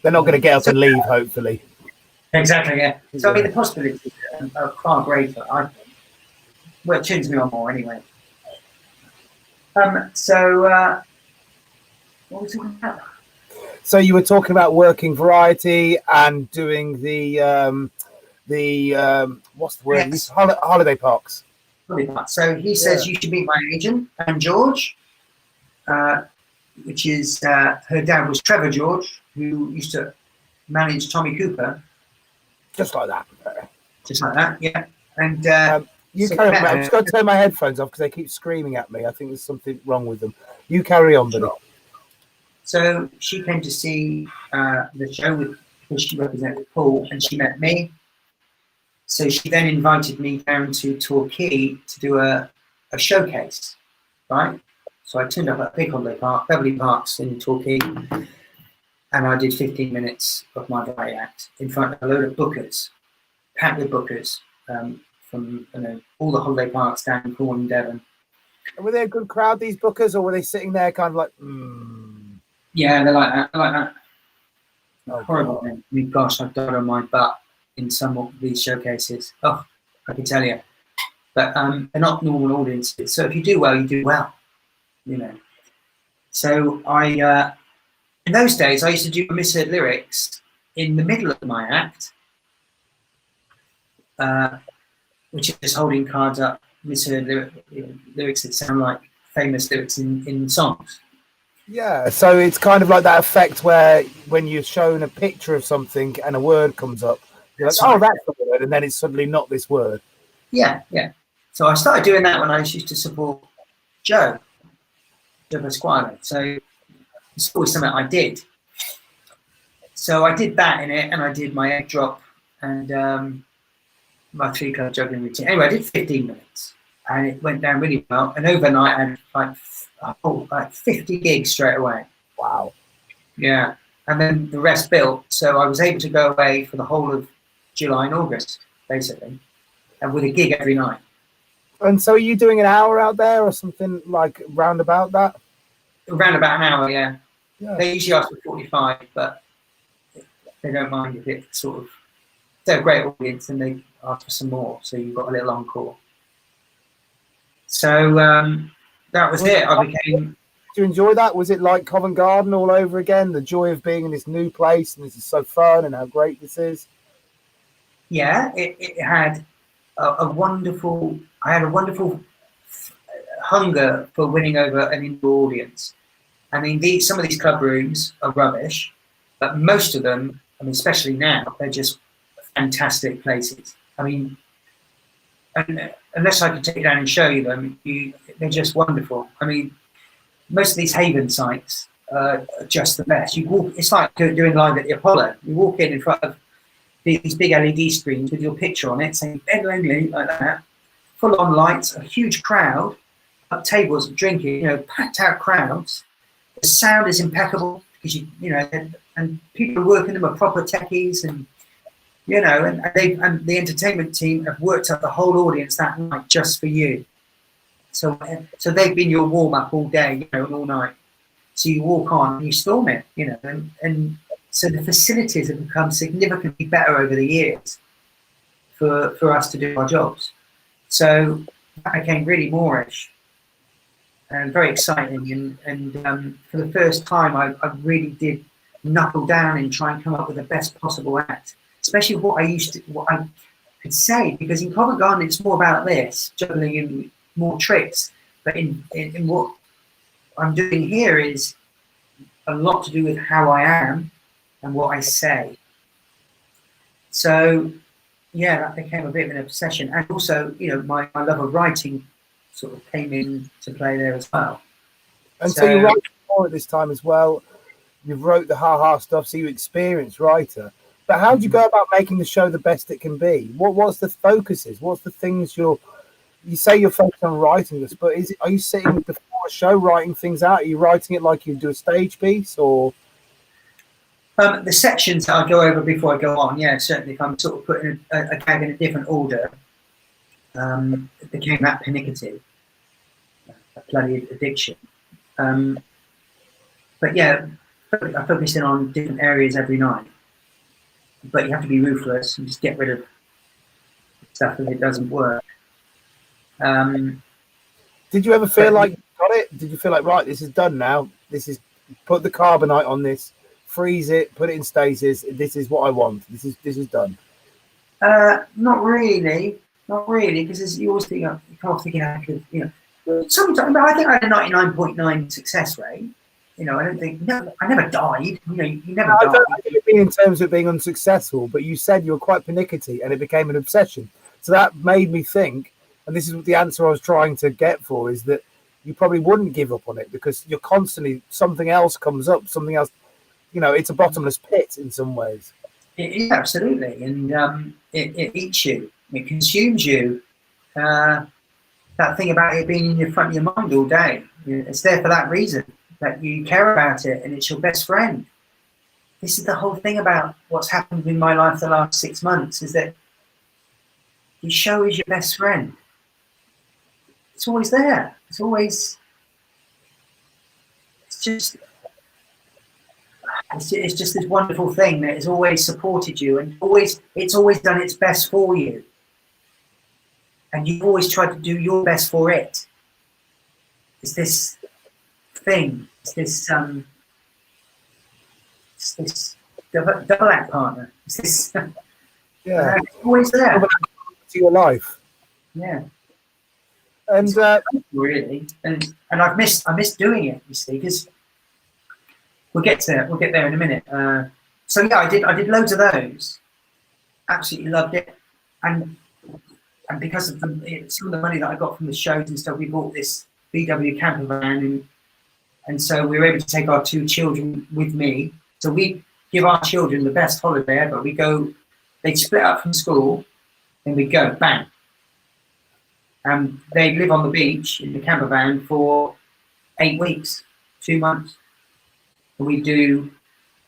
They're not going to get up and leave, hopefully. Exactly, yeah. So the possibilities are far greater, I think. Well, it turns me on more anyway. What was we talking about? So you were talking about working variety and doing the what's the word? Yes. Holiday parks. So he says you should meet my agent, and George, which is her dad was Trevor George, who used to manage Tommy Cooper. Just like that. Just like that, yeah. And you carry on. I've just got to turn my headphones off because they keep screaming at me. I think there's something wrong with them. You carry on, buddy. Sure. So she came to see the show because she represented Paul, and she met me. So she then invited me down to Torquay to do a showcase, right? So I turned up at a big holiday park, Beverly Parks in Torquay, and I did 15 minutes of my variety act in front of a load of bookers, packed with bookers from all the holiday parks down in Cornwall and Devon. And were they a good crowd, these bookers, or were they sitting there kind of like, Yeah, they're like that. They're like that. Oh, horrible. I mean, gosh, I've died on my butt in some of these showcases. Oh, I can tell you. But they're not normal audiences. So if you do well, you do well. So I, in those days, I used to do misheard lyrics in the middle of my act, which is just holding cards up, misheard lyrics that sound like famous lyrics in songs. Yeah, so it's kind of like that effect where when you're shown a picture of something and a word comes up, you're like, oh, that's the word, and then it's suddenly not this word. Yeah. So I started doing that when I used to support Joe Pasquale. So it's always something I did. So I did that in it, and I did my egg drop and my 3-club juggling routine. Anyway, I did 15 minutes, and it went down really well. And overnight, I had like 50 gigs straight away. Wow. Yeah. And then the rest built. So I was able to go away for the whole of July and August, basically, and with a gig every night. And so are you doing an hour out there or something like round about that? Around about an hour, yeah. They usually ask for 45, but they don't mind if it's sort of, they're a great audience and they ask for some more. So you've got a little encore. So that was it. Did you enjoy that? Was it like Covent Garden all over again? The joy of being in this new place and this is so fun and how great this is? Yeah, it had a wonderful hunger for winning over an indoor audience. I mean, some of these club rooms are rubbish, but most of them, I mean, especially now, they're just fantastic places. I mean, unless I could take you down and show you them, they're just wonderful. I mean, most of these haven sites are just the best. You walk, it's like doing live at the Apollo. You walk in front of these big LED screens with your picture on it, saying Ben Langley, like that, full on lights, a huge crowd, up tables drinking, packed out crowds. The sound is impeccable because and people working them are proper techies, and and the entertainment team have worked up the whole audience that night just for you. So they've been your warm up all day, and all night. So you walk on and you storm it, and so the facilities have become significantly better over the years for us to do our jobs. So that became really Moorish and very exciting. And for the first time, I really did knuckle down and try and come up with the best possible act, especially what I could say, because in Covent Garden, it's more about this, juggling and more tricks. But in what I'm doing here is a lot to do with how I am and what I say. So yeah, that became a bit of an obsession, and also my love of writing sort of came in to play there as well. And so you write more at this time as well. You've wrote the ha stuff, so you're an experienced writer. But how do you go about making the show the best it can be? What's the focuses? What's the things you say you're focused on writing this, but are you sitting before a show writing things out? Are you writing it like you do a stage piece, or? The sections that I go over before I go on, yeah, certainly if I'm sort of putting a gag in a different order, it became that pernickety, a bloody addiction. But yeah, I focus in on different areas every night. But you have to be ruthless and just get rid of stuff if it doesn't work. Did you ever feel like you got it? Did you feel like, right, this is done now? This is, put the carbonite on this, freeze it, put it in stasis. This is what I want. This is done. Not really, because you always think you can't think sometimes I think I had a 99.9 success rate. I don't think I never died. You never die. I don't mean in terms of being unsuccessful, but you said you were quite pernickety and it became an obsession. So that made me think, and this is what the answer I was trying to get for, is that you probably wouldn't give up on it because you're constantly, something else comes up, something else, it's a bottomless pit in some ways. It, absolutely. And it eats you, it consumes you. That thing about it being in your front of your mind all day, it's there for that reason, that you care about it and it's your best friend. This is the whole thing about what's happened in my life the last 6 months, is that your show is your best friend. It's always there. It's just this wonderful thing that has always supported you, and it's always done its best for you. And you've always tried to do your best for it. It's this thing. It's this double act partner. It's this. Yeah. It's always there. To your life. Yeah. And really, and I miss doing it. You see, because we'll get there in a minute. So yeah, I did loads of those. Absolutely loved it, and because of some of the money that I got from the shows and stuff, we bought this VW camper van, and so we were able to take our 2 children with me. So we give our children the best holiday ever. We go, they'd split up from school, and we go bang. They live on the beach in the camper van for 8 weeks, 2 months. And we do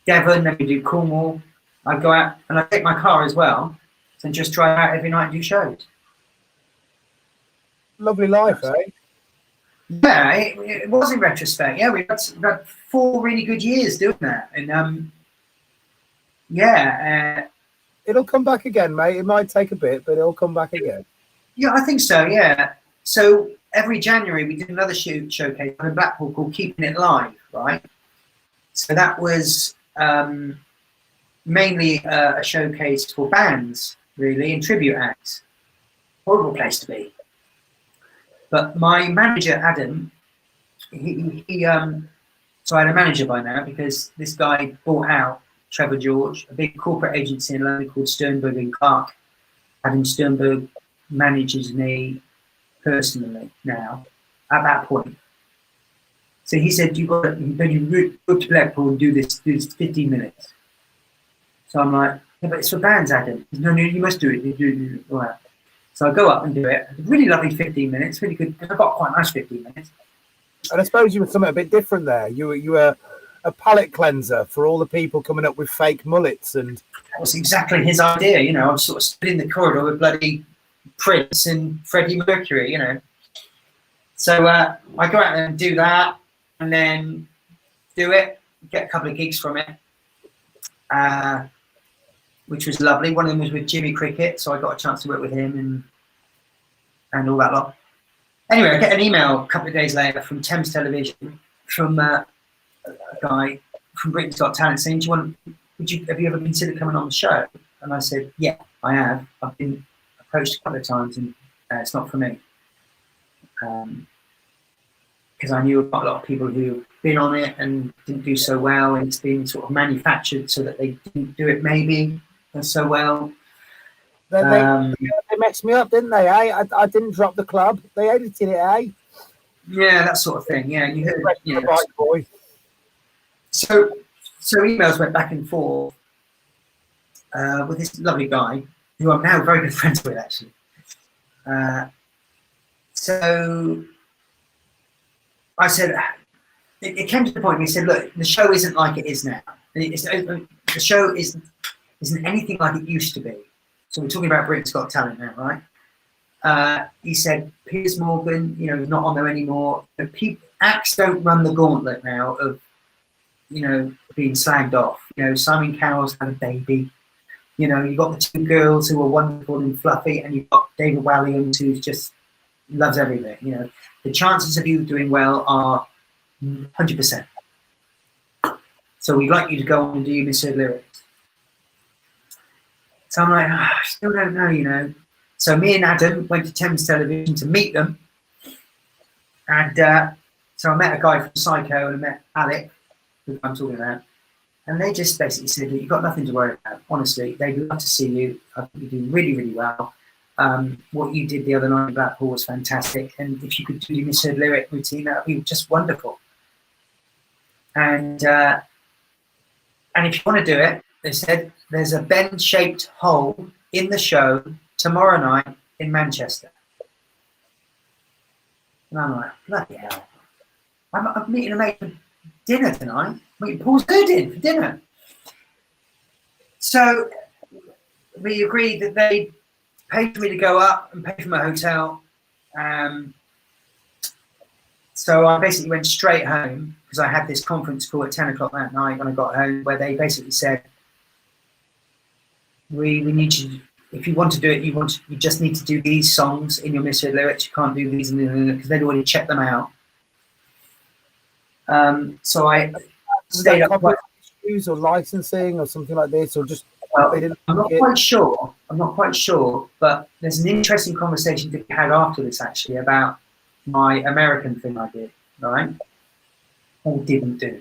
Devon, then we do Cornwall. I go out and I take my car as well, and just drive out every night and do shows. Lovely life, eh? Yeah, it was in retrospect. Yeah, we had 4 really good years doing that, and it'll come back again, mate. It might take a bit, but it'll come back again. Yeah, I think so. Yeah. So every January we did another showcase in Blackpool called Keeping It Live, right? So that was mainly a showcase for bands, really, and tribute acts. Horrible place to be. But my manager, Adam, he so I had a manager by now because this guy bought out Trevor George, a big corporate agency in London called Sternberg and Clark. Adam Sternberg manages me personally now at that point. So he said, you go to Blackpool and do this 15 minutes. So I'm like, yeah, but it's for bands, Adam. No, you must do it. You do all that. So I go up and do it. Really lovely 15 minutes, really good. I got quite a nice 15 minutes. And I suppose you were something a bit different there. You were a palate cleanser for all the people coming up with fake mullets. And that was exactly his idea. I was sort of stood in the corridor with bloody Prince and Freddie Mercury, So I go out there and do that, and then do it, get a couple of gigs from it, which was lovely. One of them was with Jimmy Cricket, so I got a chance to work with him and all that lot. Anyway, I get an email a couple of days later from Thames Television, from a guy from Britain's Got Talent, saying, have you ever considered coming on the show? And I said, yeah, I have. I've been approached a couple of times, and it's not for me. Because I knew about a lot of people who've been on it and didn't do so well, and it's been sort of manufactured so that they didn't do it maybe so well. They messed me up, didn't they? I didn't drop the club. They edited it, eh? Yeah, that sort of thing. Yeah, you heard. Right, boy. So emails went back and forth with this lovely guy who I'm now very good friends with, actually. So I said, it came to the point where he said, look, the show isn't like it is now. The show isn't anything like it used to be. So we're talking about Britain's Got Talent now, right? He said, Piers Morgan, he's not on there anymore. Acts don't run the gauntlet now of, being slagged off. Simon Cowell's had a baby. You've got the 2 girls who are wonderful and fluffy, and you've got David Walliams who just loves everything. The chances of you doing well are 100%. So we'd like you to go on and do your misheard lyrics. So I'm like, I still don't know, you know. So me and Adam went to Thames Television to meet them. And so I met a guy from Psycho and I met Alec, who I'm talking about. And they just basically said, you've got nothing to worry about. Honestly, they'd love to see you. I think you do really, really well. What you did the other night in Blackpool was fantastic. And if you could do your misheard lyric routine, that would be just wonderful. And if you want to do it, they said, there's a Ben-shaped hole in the show tomorrow night in Manchester. And I'm like, bloody hell. I'm meeting a mate for dinner tonight. I'm meeting Paul Zerdin for dinner. So we agreed that they paid for me to go up and pay for my hotel. So I basically went straight home because I had this conference call at 10 o'clock that night when I got home, where they basically said, we need you, if you want to do it, you just need to do these songs in your misheard lyrics. You can't do these because they'd already checked them out. So I stayed up. Issues or licensing or something like this, or just I'm not quite sure. I'm not quite sure, but there's an interesting conversation to be had after this actually about my American thing I did, right? Or didn't do.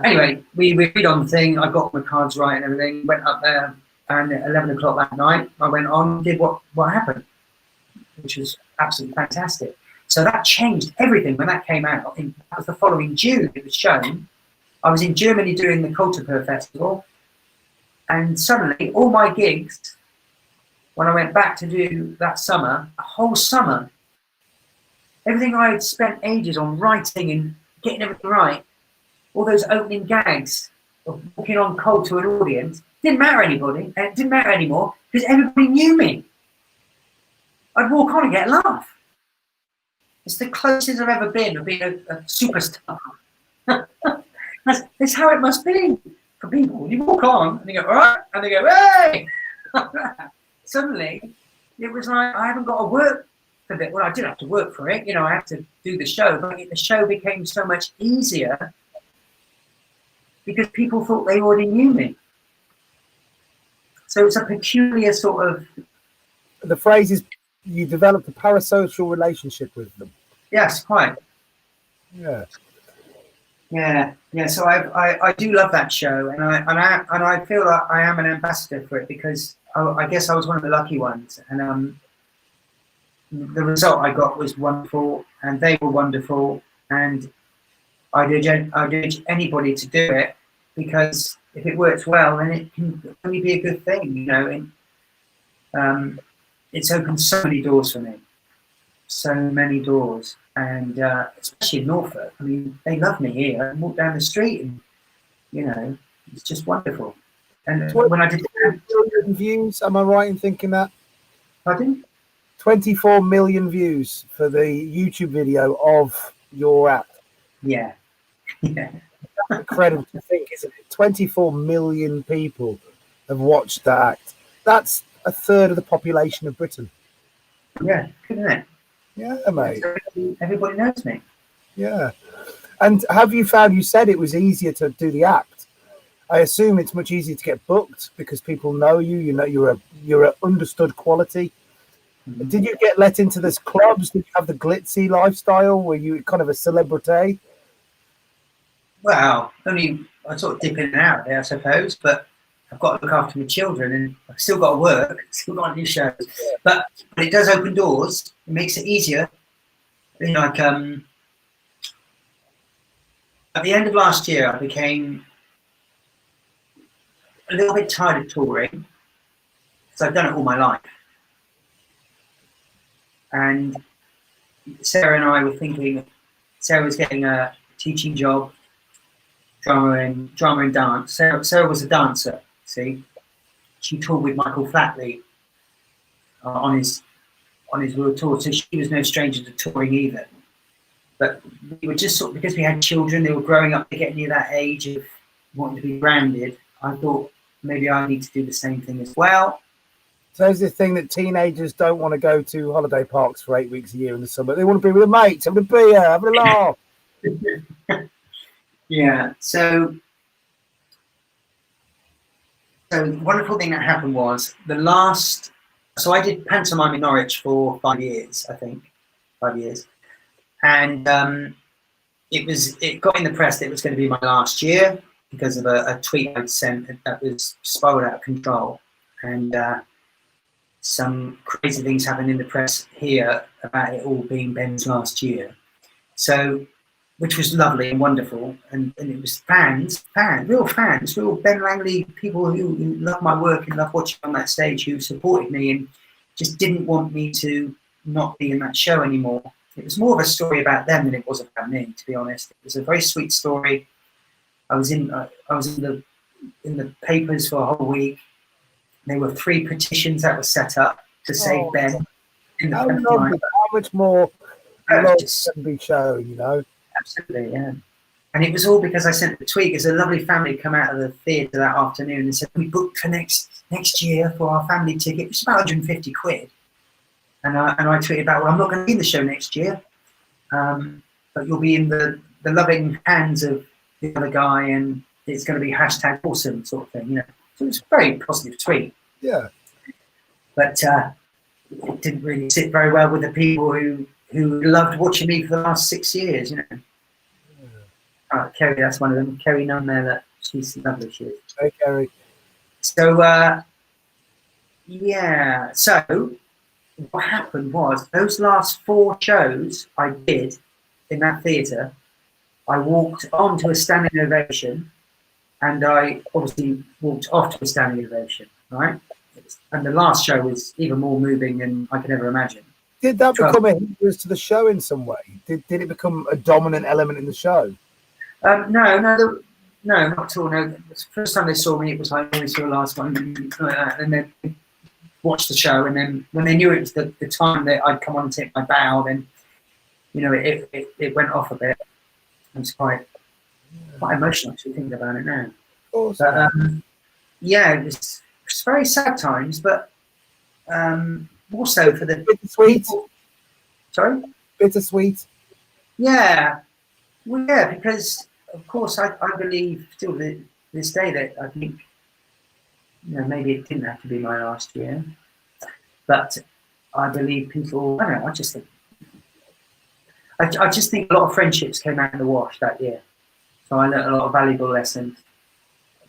Anyway, we agreed on the thing. I got my cards right and everything. Went up there, and at 11 o'clock that night, I went on and did what happened, which was absolutely fantastic. So that changed everything when that came out. I think that was the following June it was shown. I was in Germany doing the Culture Festival, and suddenly all my gigs, when I went back to do that summer, a whole summer, everything I had spent ages on writing and getting everything right, all those opening gags of walking on cold to an audience, didn't matter anybody, and it didn't matter anymore because everybody knew me. I'd walk on and get a laugh. It's the closest I've ever been of being a superstar. That's how it must be for people. You walk on and they go, all right, and they go, hey! Suddenly, it was like, I haven't got to work for it. Well, I did have to work for it. You know, I had to do the show, but the show became so much easier because people thought they already knew me. So it's a peculiar sort of... The phrase is, you developed a parasocial relationship with them. Yes, quite. Yeah. Yeah. So I do love that show, and I feel like I am an ambassador for it because I guess I was one of the lucky ones, and the result I got was wonderful, and they were wonderful, and I'd urge anybody to do it because if it works well, then it can only be a good thing, you know. And it's opened so many doors for me, so many doors. And especially in Norfolk, I mean, they love me here. I walk down the street and, you know, it's just wonderful. And when I did... million views, am I right in thinking that? Pardon? 24 million views for the YouTube video of your act. Yeah. That's incredible to think, isn't it? 24 million people have watched that act. That's a third of the population of Britain. Yeah, isn't it? Yeah, mate. Everybody knows me. Yeah. And have you found, you said it was easier to do the act. I assume it's much easier to get booked because people know you. You know you're an understood quality. Mm-hmm. Did you get let into this clubs? Did you have the glitzy lifestyle? Were you kind of a celebrity? Well, I sort of dip in and out there, I suppose, but I've got to look after my children and I've still got to work, still got to do shows. But it does open doors. It makes it easier. You know, like at the end of last year, I became a little bit tired of touring because I've done it all my life. And Sarah and I were thinking, Sarah was getting a teaching job, drama and dance. Sarah was a dancer. See, she toured with Michael Flatley on his world tour, so she was no stranger to touring either. But we were just sort of, because we had children, they were growing up, they're getting near that age of wanting to be grounded. I thought maybe I need to do the same thing as well. So there's this thing that teenagers don't want to go to holiday parks for 8 weeks a year in the summer. They want to be with their mates, having a beer, having a laugh. Yeah. So the wonderful thing that happened was so I did pantomime in Norwich for 5 years, I think, 5 years. And it got in the press that it was going to be my last year because of a tweet I'd sent that was spiraled out of control. And some crazy things happened in the press here about it all being Ben's last year. So, which was lovely and wonderful. And it was real Ben Langley people who love my work and love watching on that stage, who supported me and just didn't want me to not be in that show anymore. It was more of a story about them than it was about me, to be honest. It was a very sweet story. I was in the papers for a whole week. There were 3 petitions that were set up to save Ben. How much more love can be shown, you know? Absolutely, yeah. And it was all because I sent the tweet. There's a lovely family come out of the theatre that afternoon and said, we booked for next year for our family ticket. It's about 150 quid. And I tweeted back, well, I'm not going to be in the show next year, but you'll be in the loving hands of the other guy, and it's going to be #awesome sort of thing, you know. So it was a very positive tweet. Yeah. But it didn't really sit very well with the people who loved watching me for the last 6 years, you know. Yeah. Kerry, that's one of them. Kerry Nunn there, she's lovely, she is. Hey, Kerry. So, yeah. So what happened was those last 4 shows I did in that theatre, I walked on to a standing ovation, and I obviously walked off to a standing ovation, right? And the last show was even more moving than I could ever imagine. Did that become a hindrance to the show in some way? Did it become a dominant element in the show? No, not at all. No, the first time they saw me, it was like, always your last one, and then watched the show, and then when they knew it was the time that I'd come on and take my bow, then, you know, it went off a bit. It was quite emotional actually thinking about it now. Awesome. But yeah, it was very sad times, but more so for the bittersweet. Sorry? Bittersweet. Yeah. Well, yeah, because of course I believe still this day that I think, you know, maybe it didn't have to be my last year, but I believe people, I don't know, I just think a lot of friendships came out in the wash that year. So I learned a lot of valuable lessons,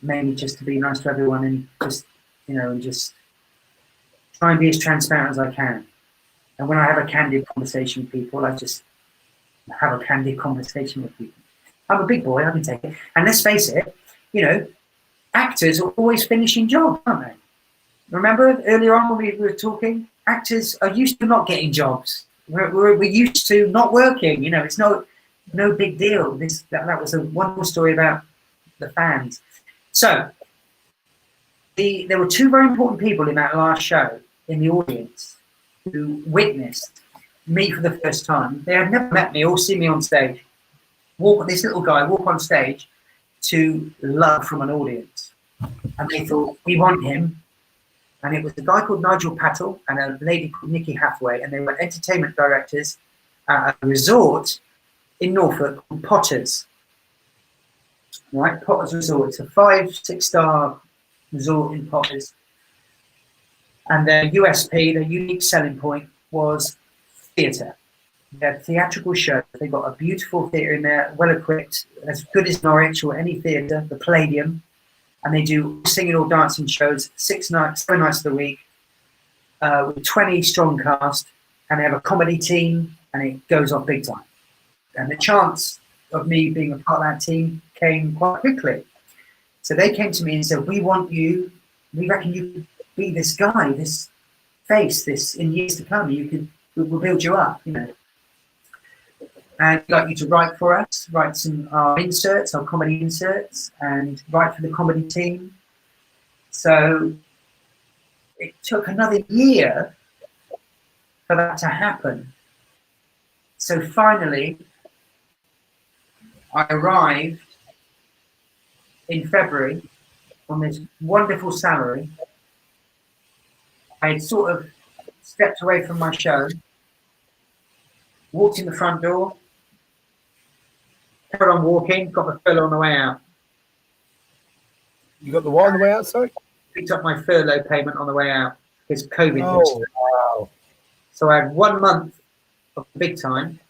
mainly just to be nice to everyone and just, you know, and just try and be as transparent as I can. And when I have a candid conversation with people, I just have a candid conversation with people. I'm a big boy, I can take it. And let's face it, you know, actors are always finishing jobs, aren't they? Remember earlier on when we were talking, actors are used to not getting jobs. We're used to not working, you know, it's no big deal. That was a wonderful story about the fans. So there were 2 very important people in that last show in the audience who witnessed me for the first time. They had never met me or seen me on stage. This little guy walk on stage to love from an audience, and they thought, we want him. And it was a guy called Nigel Pattle and a lady called Nikki Hathaway, and they were entertainment directors at a resort in Norfolk called Potters. Right, Potters Resort. It's a 5-6 star resort in Potters. And their USP, their unique selling point, was theatre. They had theatrical shows. They got a beautiful theatre in there, well equipped, as good as Norwich or any theatre, the Palladium. And they do singing or dancing shows 7 nights of the week, with 20 strong cast, and they have a comedy team, and it goes off big time. And the chance of me being a part of that team came quite quickly. So they came to me and said, we want you, we reckon you could be this guy, this face, this in years to come, we'll build you up, you know. And we'd like you to write for us, write some inserts, our comedy inserts, and write for the comedy team. So it took another year for that to happen. So finally, I arrived in February on this wonderful salary. I had sort of stepped away from my show, walked in the front door, carried on walking, got the furlough on the way out. You got the what on the way out, sorry? Picked up my furlough payment on the way out because COVID. Oh, wow. So I had 1 month of big time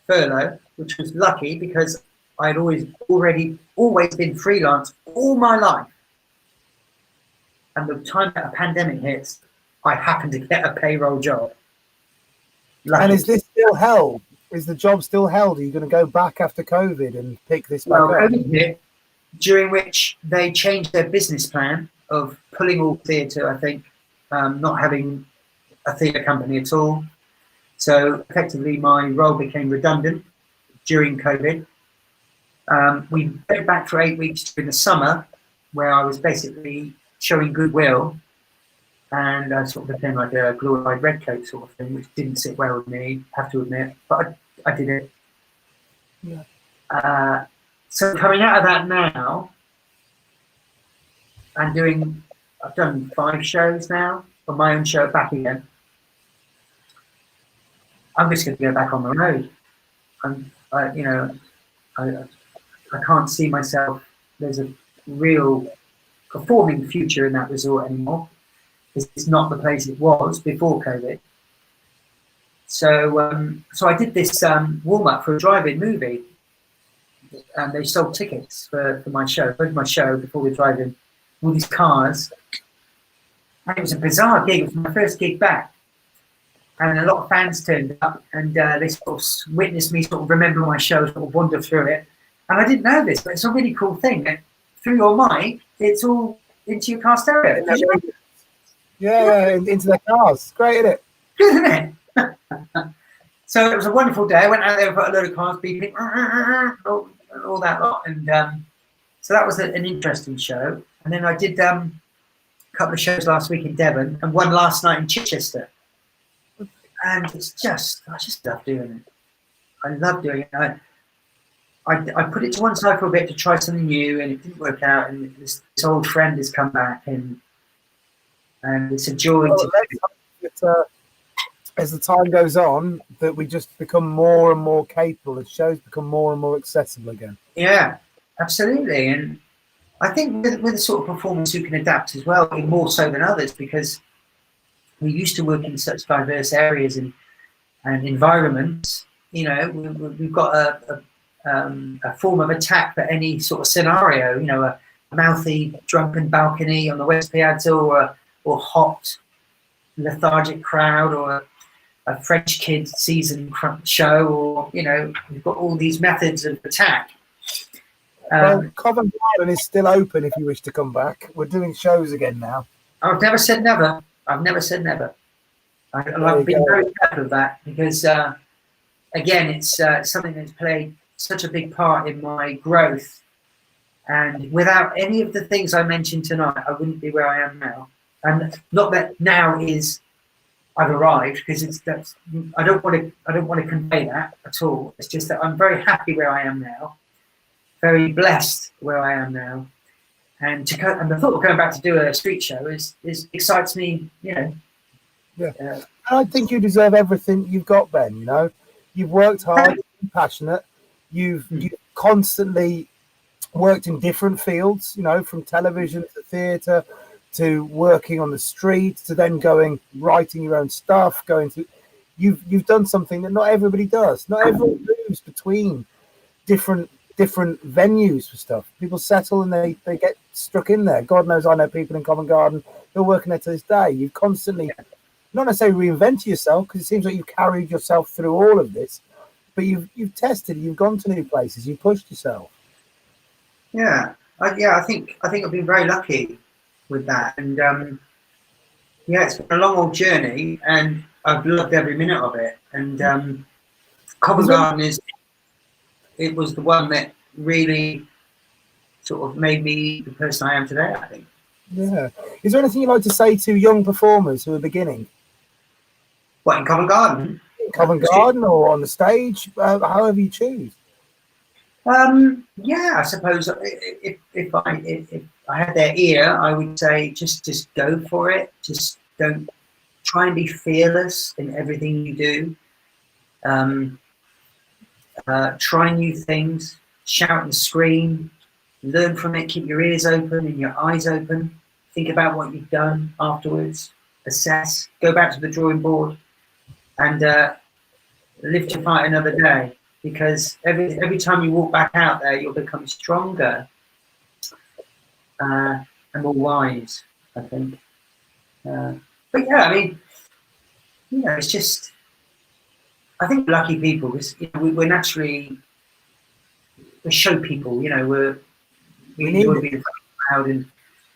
furlough, which was lucky because I'd always been freelance all my life. And the time that a pandemic hits, I happened to get a payroll job. Lucky. And is this still held? Is the job still held? Are you going to go back after COVID and pick this back up? COVID hit, during which they changed their business plan of pulling all theatre, I think, not having a theatre company at all. So effectively my role became redundant during COVID. We went back for 8 weeks during the summer where I was basically showing goodwill, and I sort of became like a glorified redcoat sort of thing, which didn't sit well with me, have to admit, but I did it. Yeah. So coming out of that now, and I've done 5 shows now, on my own show back again. I'm just going to go back on the road. I can't see myself. There's a real performing future in that resort anymore. It's not the place it was before COVID. So, so I did this warm up for a drive-in movie, and they sold tickets for my show. I did my show before we drive in all these cars. And it was a bizarre gig. It was my first gig back. And a lot of fans turned up, and they sort of witnessed me sort of remember my show, sort of wander through it. And I didn't know this, but it's a really cool thing. That through your mic, it's all into your car stereo. Yeah, into their cars. Great, isn't it? Good, isn't it? So it was a wonderful day. I went out there and put a load of cars beeping, all that lot. And so that was an interesting show. And then I did a couple of shows last week in Devon and one last night in Chichester. And I just love doing it. I love doing it. I put it to one side for a bit to try something new, and it didn't work out. And this old friend has come back, and it's a joy. As the time goes on, that we just become more and more capable. As shows become more and more accessible again. Yeah, absolutely. And I think with the sort of performers who can adapt as well, more so than others, because we used to work in such diverse areas and environments. You know, we've got a form of attack for any sort of scenario. You know, a mouthy drunken balcony on the West Piazza, or hot lethargic crowd, or a French kid season show, or we've got all these methods of attack. Well, Covent Garden is still open if you wish to come back. We're doing shows again now. I've never said never. I've never said never. I've been very careful of that because, again, it's something that's played such a big part in my growth. And without any of the things I mentioned tonight, I wouldn't be where I am now. And not that now is I've arrived, because I don't want to convey that at all. It's just that I'm very happy where I am now, very blessed where I am now. And the thought of going back to do a street show excites me, Yeah. And I think you deserve everything you've got, Ben. You've worked hard, you've been passionate, you've constantly worked in different fields, from television to theatre to working on the street to then writing your own stuff, you've done something that not everybody does. Not everyone moves between different venues for stuff. People settle and they get stuck in there. God knows I know people in Covent Garden who are working there to this day. You've constantly, not necessarily reinvented yourself, because it seems like you've carried yourself through all of this, but you've tested, you've gone to new places, you've pushed yourself. Yeah, I think I've been very lucky with that, and it's been a long old journey, and I've loved every minute of it. And Covent Garden it was the one that really sort of made me the person I am today, I think. Yeah. Is there anything you'd like to say to young performers who are beginning? What, in Covent Garden? In Covent Garden or on the stage, however you choose. I suppose if I had their ear, I would say just go for it. Just don't try and be fearless in everything you do. try new things, shout and scream, learn from it, keep your ears open and your eyes open, think about what you've done afterwards, assess, go back to the drawing board, and live to fight another day. Because every time you walk back out there, you'll become stronger and more wise, I think. But yeah, I mean, it's just, I think we're lucky people because we're naturally, we're show people, we enjoy being in front of the crowd,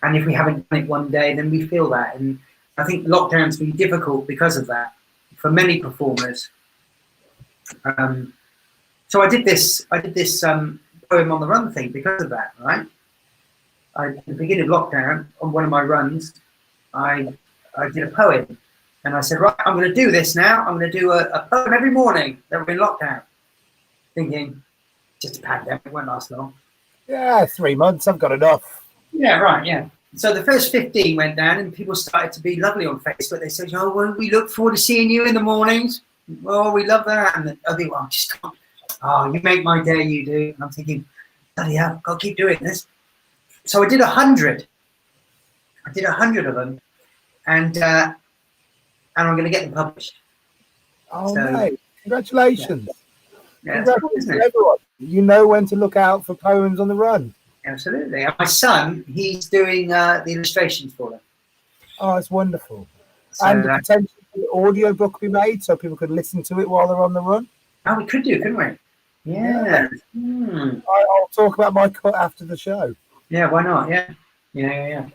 and if we haven't done it one day, then we feel that. And I think lockdown's been difficult because of that for many performers. So I did this poem on the run thing because of that, right? At the beginning of lockdown, on one of my runs, I did a poem, and I said, right, I'm going to do this now. I'm going to do a poem every morning that we're in lockdown. Thinking, just a pandemic, it won't last long. Yeah, 3 months, I've got enough. Yeah, right, yeah. So the first 15 went down, and people started to be lovely on Facebook. They said, oh, well, we look forward to seeing you in the mornings. Oh, we love that. And I think, well, just can't. Oh, you make my day, you do. And I'm thinking, bloody hell, I've got to keep doing this. So I did 100. I did 100 of them, and I'm going to get them published. Oh, so, mate, congratulations. Yeah, congratulations cool, to everyone. You know when to look out for poems on the run. Absolutely. And my son, he's doing the illustrations for them. Oh, it's wonderful. So, and potentially an audio book be made so people could listen to it while they're on the run. Oh, we could do, couldn't we? Yeah. I'll talk about my cut after the show. Yeah, why not? Yeah.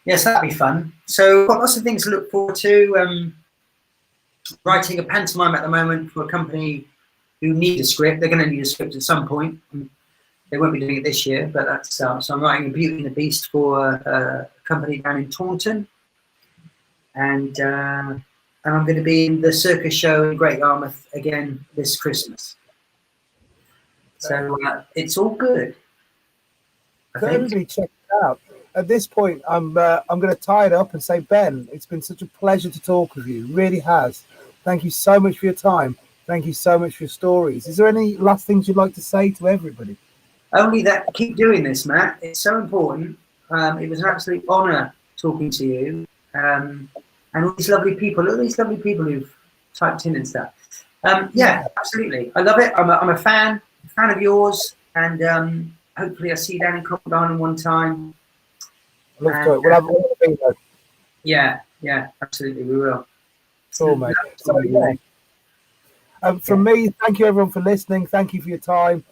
Yes, that'd be fun. So, got lots of things to look forward to. Writing a pantomime at the moment for a company who need a script. They're going to need a script at some point. They won't be doing it this year, but that's so I'm writing a Beauty and the Beast for a company down in Taunton, and I'm going to be in the circus show in Great Yarmouth again this Christmas. So it's all good. So everybody check it out. At this point, I'm going to tie it up and say, Ben, it's been such a pleasure to talk with you. It really has. Thank you so much for your time. Thank you so much for your stories. Is there any last things you'd like to say to everybody? Only that, keep doing this, Matt. It's so important. It was an absolute honour talking to you. And all these lovely people, all these lovely people who've typed in and stuff. Yeah, absolutely. I love it. I'm a fan of yours. And hopefully I'll see you down in Covent Garden one time. We'll have a video. Yeah, absolutely. We will. Cool, mate. From me, thank you everyone for listening. Thank you for your time.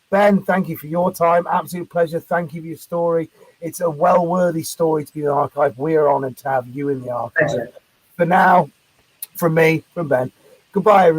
Ben, thank you for your time. Absolute pleasure. Thank you for your story. It's a well-worthy story to be in the archive. We're honoured to have you in the archive. Pleasure. For now, from me, from Ben, goodbye, everybody.